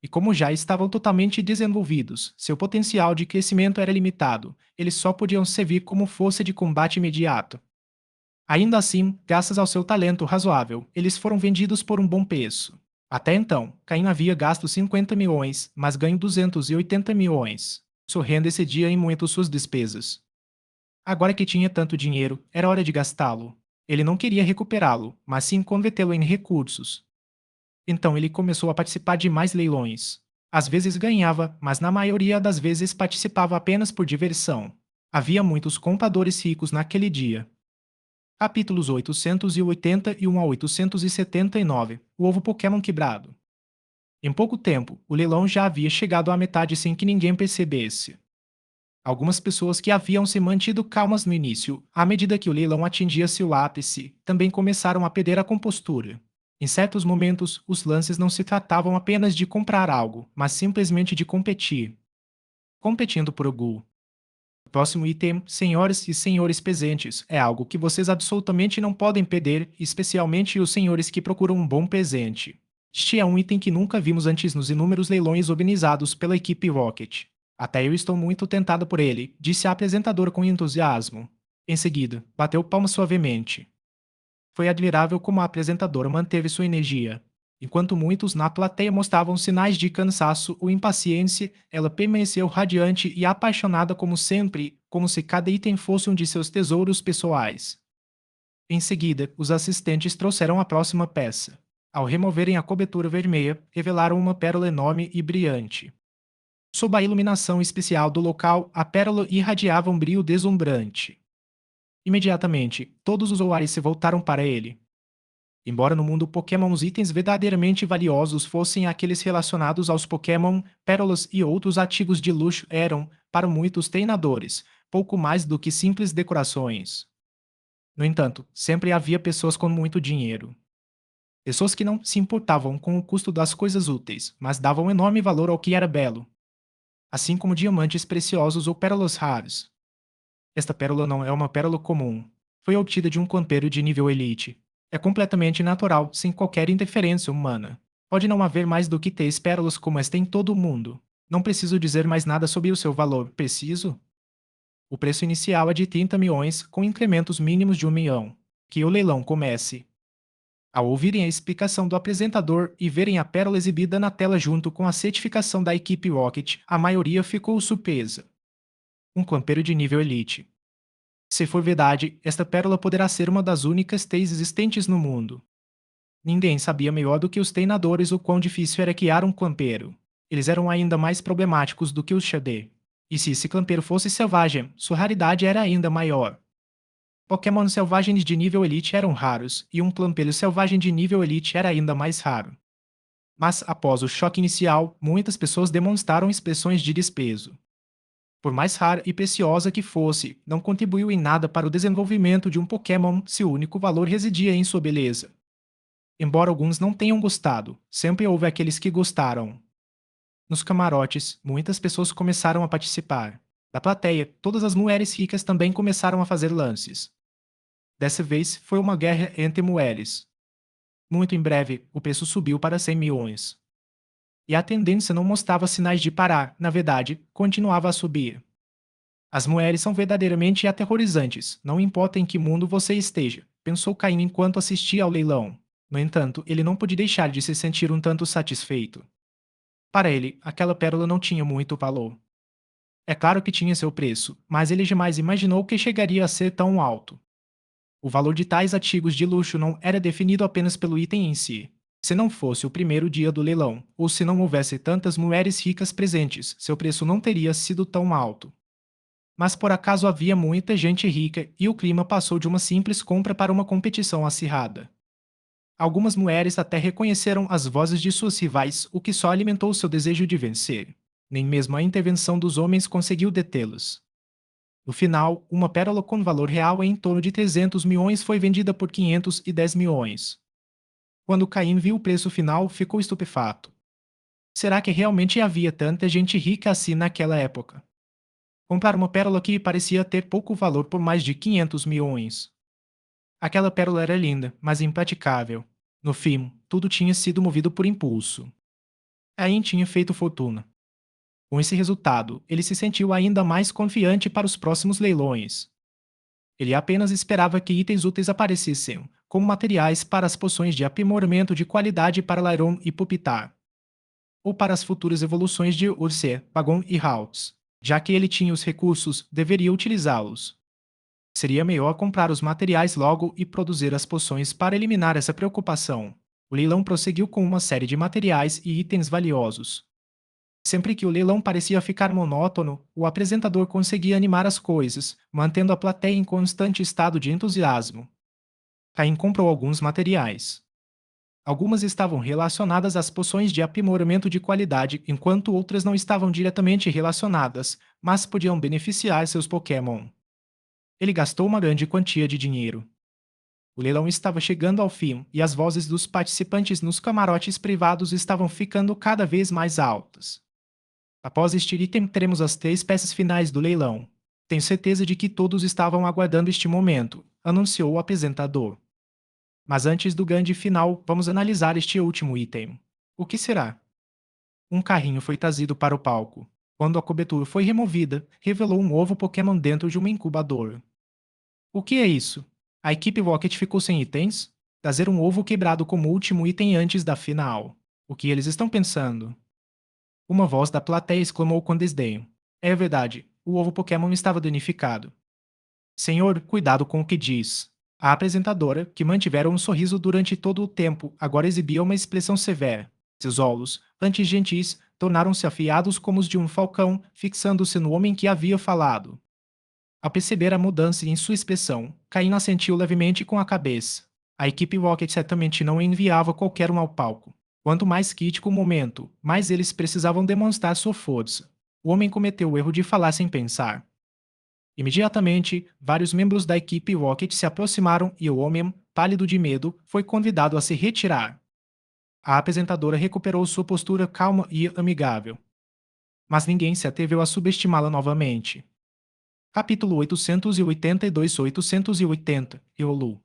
E como já estavam totalmente desenvolvidos, seu potencial de crescimento era limitado, eles só podiam servir como força de combate imediato. Ainda assim, graças ao seu talento razoável, eles foram vendidos por um bom preço. Até então, Caim havia gasto 50 milhões, mas ganho 280 milhões. Sua renda excedia em muito suas despesas. Agora que tinha tanto dinheiro, era hora de gastá-lo. Ele não queria recuperá-lo, mas sim convertê-lo em recursos. Então ele começou a participar de mais leilões. Às vezes ganhava, mas na maioria das vezes participava apenas por diversão. Havia muitos compradores ricos naquele dia. Capítulos 881 a 879. O ovo Pokémon quebrado. Em pouco tempo, o leilão já havia chegado à metade sem que ninguém percebesse. Algumas pessoas que haviam se mantido calmas no início, à medida que o leilão atingia seu ápice, também começaram a perder a compostura. Em certos momentos, os lances não se tratavam apenas de comprar algo, mas simplesmente de competir. Competindo por Ogul. O próximo item, senhoras e senhores presentes, é algo que vocês absolutamente não podem perder, especialmente os senhores que procuram um bom presente. Este é um item que nunca vimos antes nos inúmeros leilões organizados pela equipe Rocket. Até eu estou muito tentada por ele, disse a apresentadora com entusiasmo. Em seguida, bateu palmas suavemente. Foi admirável como a apresentadora manteve sua energia. Enquanto muitos na plateia mostravam sinais de cansaço ou impaciência, ela permaneceu radiante e apaixonada como sempre, como se cada item fosse um de seus tesouros pessoais. Em seguida, os assistentes trouxeram a próxima peça. Ao removerem a cobertura vermelha, revelaram uma pérola enorme e brilhante. Sob a iluminação especial do local, a pérola irradiava um brilho deslumbrante. Imediatamente, todos os usuários se voltaram para ele. Embora no mundo Pokémon os itens verdadeiramente valiosos fossem aqueles relacionados aos Pokémon, pérolas e outros artigos de luxo eram, para muitos treinadores, pouco mais do que simples decorações. No entanto, sempre havia pessoas com muito dinheiro. Pessoas que não se importavam com o custo das coisas úteis, mas davam enorme valor ao que era belo, assim como diamantes preciosos ou pérolas raras. Esta pérola não é uma pérola comum. Foi obtida de um campeiro de nível elite. É completamente natural, sem qualquer interferência humana. Pode não haver mais do que 3 pérolas como esta em todo o mundo. Não preciso dizer mais nada sobre o seu valor, preciso? O preço inicial é de 30 milhões, com incrementos mínimos de 1 milhão. Que o leilão comece. Ao ouvirem a explicação do apresentador e verem a pérola exibida na tela junto com a certificação da equipe Rocket, a maioria ficou surpresa. Um campeiro de nível elite. Se for verdade, esta pérola poderá ser uma das únicas 3 existentes no mundo. Ninguém sabia melhor do que os treinadores o quão difícil era criar um campeiro. Eles eram ainda mais problemáticos do que os Shade. E se esse campeiro fosse selvagem, sua raridade era ainda maior. Pokémon selvagens de nível Elite eram raros, e um campeiro selvagem de nível Elite era ainda mais raro. Mas, após o choque inicial, muitas pessoas demonstraram expressões de desprezo. Por mais rara e preciosa que fosse, não contribuiu em nada para o desenvolvimento de um Pokémon se o único valor residia em sua beleza. Embora alguns não tenham gostado, sempre houve aqueles que gostaram. Nos camarotes, muitas pessoas começaram a participar. Da plateia, todas as mulheres ricas também começaram a fazer lances. Dessa vez, foi uma guerra entre mulheres. Muito em breve, o preço subiu para 100 milhões. E a tendência não mostrava sinais de parar, na verdade, continuava a subir. As mulheres são verdadeiramente aterrorizantes, não importa em que mundo você esteja, pensou Caim enquanto assistia ao leilão. No entanto, ele não pôde deixar de se sentir um tanto satisfeito. Para ele, aquela pérola não tinha muito valor. É claro que tinha seu preço, mas ele jamais imaginou que chegaria a ser tão alto. O valor de tais artigos de luxo não era definido apenas pelo item em si. Se não fosse o primeiro dia do leilão, ou se não houvesse tantas mulheres ricas presentes, seu preço não teria sido tão alto. Mas por acaso havia muita gente rica e o clima passou de uma simples compra para uma competição acirrada. Algumas mulheres até reconheceram as vozes de suas rivais, o que só alimentou seu desejo de vencer. Nem mesmo a intervenção dos homens conseguiu detê-los. No final, uma pérola com valor real em torno de 300 milhões foi vendida por 510 milhões. Quando Caim viu o preço final, ficou estupefato. Será que realmente havia tanta gente rica assim naquela época? Comprar uma pérola que parecia ter pouco valor por mais de 500 milhões. Aquela pérola era linda, mas impraticável. No fim, tudo tinha sido movido por impulso. Caim tinha feito fortuna. Com esse resultado, ele se sentiu ainda mais confiante para os próximos leilões. Ele apenas esperava que itens úteis aparecessem, como materiais para as poções de aprimoramento de qualidade para Lairon e Pupitar, ou para as futuras evoluções de Ursa, Bagon e Haltz. Já que ele tinha os recursos, deveria utilizá-los. Seria melhor comprar os materiais logo e produzir as poções para eliminar essa preocupação. O leilão prosseguiu com uma série de materiais e itens valiosos. Sempre que o leilão parecia ficar monótono, o apresentador conseguia animar as coisas, mantendo a plateia em constante estado de entusiasmo. Caim comprou alguns materiais. Algumas estavam relacionadas às poções de aprimoramento de qualidade, enquanto outras não estavam diretamente relacionadas, mas podiam beneficiar seus Pokémon. Ele gastou uma grande quantia de dinheiro. O leilão estava chegando ao fim e as vozes dos participantes nos camarotes privados estavam ficando cada vez mais altas. Após este item, teremos as 3 peças finais do leilão. Tenho certeza de que todos estavam aguardando este momento, anunciou o apresentador. Mas antes do grande final, vamos analisar este último item. O que será? Um carrinho foi trazido para o palco. Quando a cobertura foi removida, revelou um ovo Pokémon dentro de uma incubadora. O que é isso? A equipe Rocket ficou sem itens? Trazer um ovo quebrado como último item antes da final. O que eles estão pensando? Uma voz da plateia exclamou com desdenho. É verdade, o ovo Pokémon estava danificado. Senhor, cuidado com o que diz. A apresentadora, que mantivera um sorriso durante todo o tempo, agora exibia uma expressão severa. Seus olhos, antes gentis, tornaram-se afiados como os de um falcão, fixando-se no homem que havia falado. Ao perceber a mudança em sua expressão, Caim assentiu levemente com a cabeça. A equipe Rocket certamente não enviava qualquer um ao palco. Quanto mais crítico o momento, mais eles precisavam demonstrar sua força. O homem cometeu o erro de falar sem pensar. Imediatamente, vários membros da equipe Rocket se aproximaram e o homem, pálido de medo, foi convidado a se retirar. A apresentadora recuperou sua postura calma e amigável. Mas ninguém se atreveu a subestimá-la novamente. Capítulo 882-880 Riolu.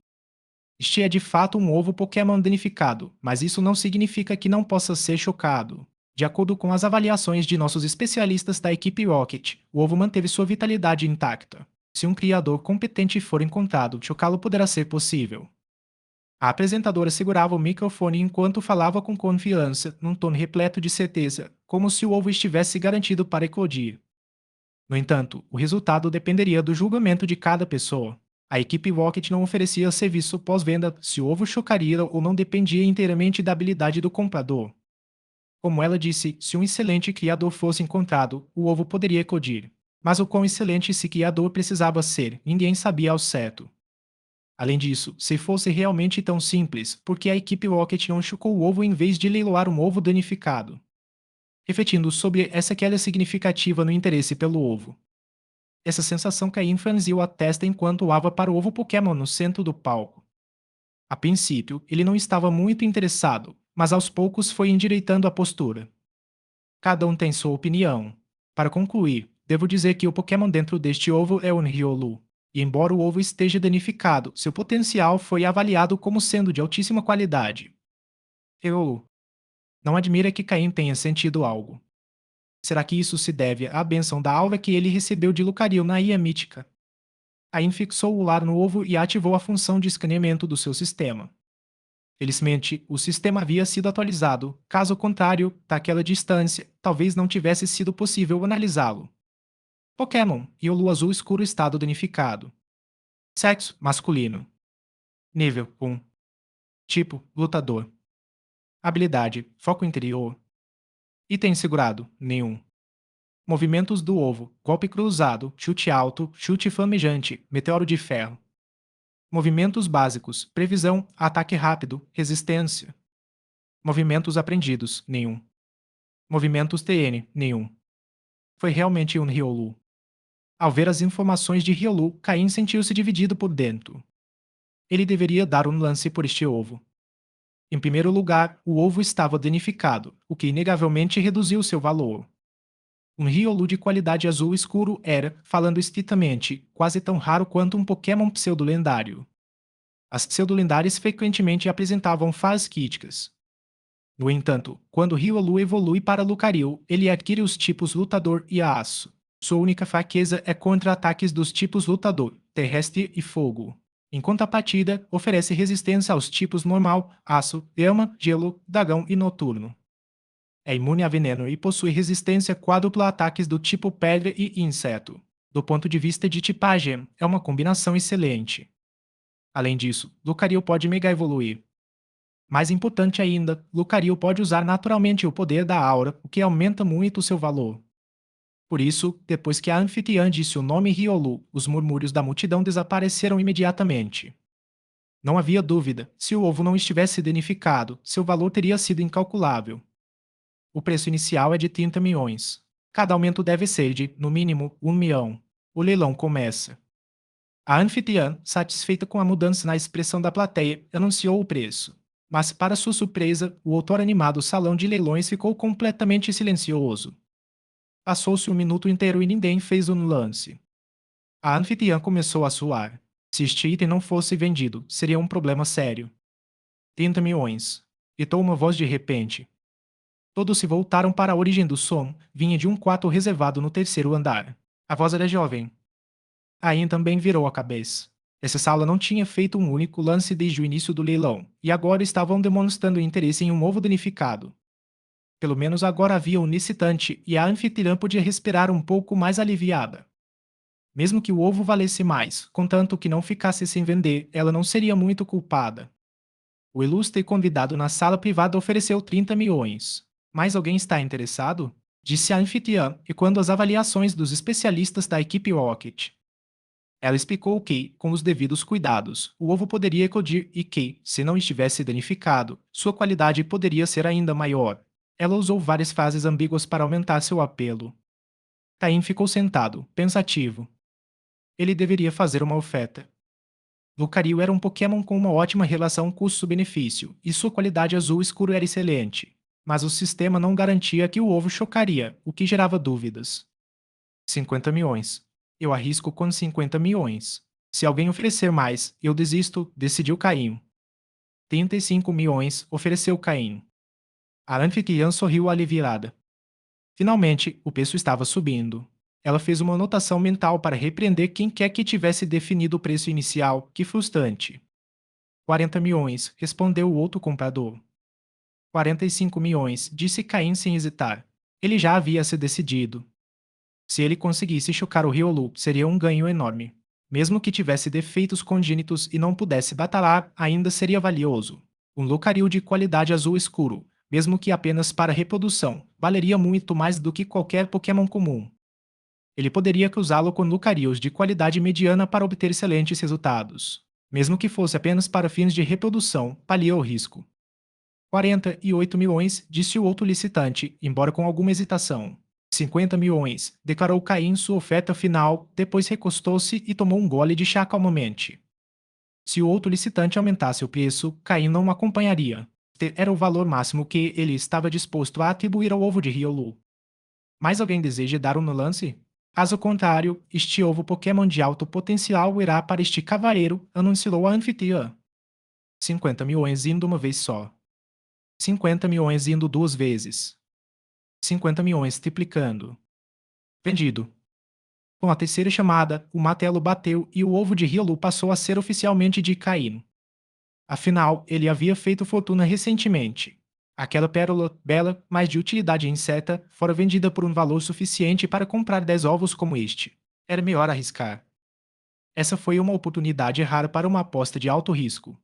Este é de fato um ovo Pokémon danificado, mas isso não significa que não possa ser chocado. De acordo com as avaliações de nossos especialistas da equipe Rocket, o ovo manteve sua vitalidade intacta. Se um criador competente for encontrado, chocá-lo poderá ser possível. A apresentadora segurava o microfone enquanto falava com confiança, num tom repleto de certeza, como se o ovo estivesse garantido para eclodir. No entanto, o resultado dependeria do julgamento de cada pessoa. A equipe Rocket não oferecia serviço pós-venda se o ovo chocaria ou não dependia inteiramente da habilidade do comprador. Como ela disse, se um excelente criador fosse encontrado, o ovo poderia eclodir. Mas o quão excelente esse criador precisava ser, ninguém sabia ao certo. Além disso, se fosse realmente tão simples, por que a equipe Rocket não chocou o ovo em vez de leiloar um ovo danificado? Refletindo sobre essa queda significativa no interesse pelo ovo. Essa sensação caía em franziu a testa enquanto olhava para o ovo Pokémon no centro do palco. A princípio, ele não estava muito interessado, mas aos poucos foi endireitando a postura. Cada um tem sua opinião. Para concluir, devo dizer que o Pokémon dentro deste ovo é o Riolu. E embora o ovo esteja danificado, seu potencial foi avaliado como sendo de altíssima qualidade. Riolu. Não admira que Caim tenha sentido algo. Será que isso se deve à bênção da aura que ele recebeu de Lucario na Ilha Mítica? Caim fixou o lar no ovo e ativou a função de escaneamento do seu sistema. Felizmente, o sistema havia sido atualizado, caso contrário, daquela distância, talvez não tivesse sido possível analisá-lo. Pokémon, Riolu azul escuro estado danificado. Sexo, masculino. Nível 1. Tipo, lutador. Habilidade, foco interior. Item segurado, nenhum. Movimentos do ovo, golpe cruzado, chute alto, chute flamejante, meteoro de ferro. Movimentos básicos, previsão, ataque rápido, resistência. Movimentos aprendidos, nenhum. Movimentos TN, nenhum. Foi realmente um Riolu. Ao ver as informações de Riolu, Caim sentiu-se dividido por dentro. Ele deveria dar um lance por este ovo. Em primeiro lugar, o ovo estava danificado, o que inegavelmente reduziu seu valor. Um Riolu de qualidade azul escuro era, falando estritamente, quase tão raro quanto um Pokémon pseudo-lendário. As pseudo-lendárias frequentemente apresentavam falhas críticas. No entanto, quando Riolu evolui para Lucario, ele adquire os tipos Lutador e Aço. Sua única fraqueza é contra ataques dos tipos Lutador, Terrestre e Fogo. Em contrapartida, oferece resistência aos tipos Normal, Aço, Llama, Gelo, Dragão e Noturno. É imune a veneno e possui resistência quádrupla a ataques do tipo Pedra e Inseto. Do ponto de vista de tipagem, é uma combinação excelente. Além disso, Lucario pode mega evoluir. Mais importante ainda, Lucario pode usar naturalmente o poder da aura, o que aumenta muito seu valor. Por isso, depois que a anfitriã disse o nome Riolu, os murmúrios da multidão desapareceram imediatamente. Não havia dúvida, se o ovo não estivesse danificado, seu valor teria sido incalculável. O preço inicial é de 30 milhões. Cada aumento deve ser de, no mínimo, 1 milhão. O leilão começa. A anfitriã, satisfeita com a mudança na expressão da plateia, anunciou o preço. Mas, para sua surpresa, o outor animado salão de leilões ficou completamente silencioso. Passou-se um minuto inteiro e ninguém fez um lance. A anfitriã começou a suar. Se este item não fosse vendido, seria um problema sério. 30 milhões. Gritou uma voz de repente. Todos se voltaram para a origem do som, vinha de um quarto reservado no terceiro andar. A voz era jovem. Ain também virou a cabeça. Essa sala não tinha feito um único lance desde o início do leilão, e agora estavam demonstrando interesse em um ovo danificado. Pelo menos agora havia um licitante e a anfitriã podia respirar um pouco mais aliviada. Mesmo que o ovo valesse mais, contanto que não ficasse sem vender, ela não seria muito culpada. O ilustre convidado na sala privada ofereceu 30 milhões. Mais alguém está interessado? Disse a anfitriã, e quando as avaliações dos especialistas da equipe Rocket. Ela explicou que, com os devidos cuidados, o ovo poderia eclodir e que, se não estivesse danificado, sua qualidade poderia ser ainda maior. Ela usou várias frases ambíguas para aumentar seu apelo. Caim ficou sentado, pensativo. Ele deveria fazer uma oferta. Lucario era um Pokémon com uma ótima relação custo-benefício, e sua qualidade azul escuro era excelente. Mas o sistema não garantia que o ovo chocaria, o que gerava dúvidas. 50 milhões. Eu arrisco com 50 milhões. Se alguém oferecer mais, eu desisto, decidiu Caim. 35 milhões, ofereceu Caim. A anfitriã sorriu aliviada. Finalmente, o preço estava subindo. Ela fez uma anotação mental para repreender quem quer que tivesse definido o preço inicial, que frustrante. 40 milhões, respondeu o outro comprador. 45 milhões, disse Caim sem hesitar. Ele já havia se decidido. Se ele conseguisse chocar o Riolu, seria um ganho enorme. Mesmo que tivesse defeitos congênitos e não pudesse batalhar, ainda seria valioso. Um locaril de qualidade azul escuro, mesmo que apenas para reprodução, valeria muito mais do que qualquer Pokémon comum. Ele poderia cruzá-lo com Lucarios de qualidade mediana para obter excelentes resultados. Mesmo que fosse apenas para fins de reprodução, valia o risco. 48 milhões, disse o outro licitante, embora com alguma hesitação. 50 milhões, declarou Caim sua oferta final, depois recostou-se e tomou um gole de chá calmamente. Se o outro licitante aumentasse o preço, Caim não o acompanharia. Era o valor máximo que ele estava disposto a atribuir ao ovo de Riolu. Mais alguém deseja dar um no lance? Caso contrário, este ovo Pokémon de alto potencial irá para este cavaleiro, anunciou a anfitriã. 50 milhões indo uma vez só. 50 milhões indo duas vezes. 50 milhões triplicando. Vendido. Com a terceira chamada, o martelo bateu e o ovo de Riolu passou a ser oficialmente de Caim. Afinal, ele havia feito fortuna recentemente. Aquela pérola, bela, mas de utilidade incerta, fora vendida por um valor suficiente para comprar 10 ovos como este. Era melhor arriscar. Essa foi uma oportunidade rara para uma aposta de alto risco.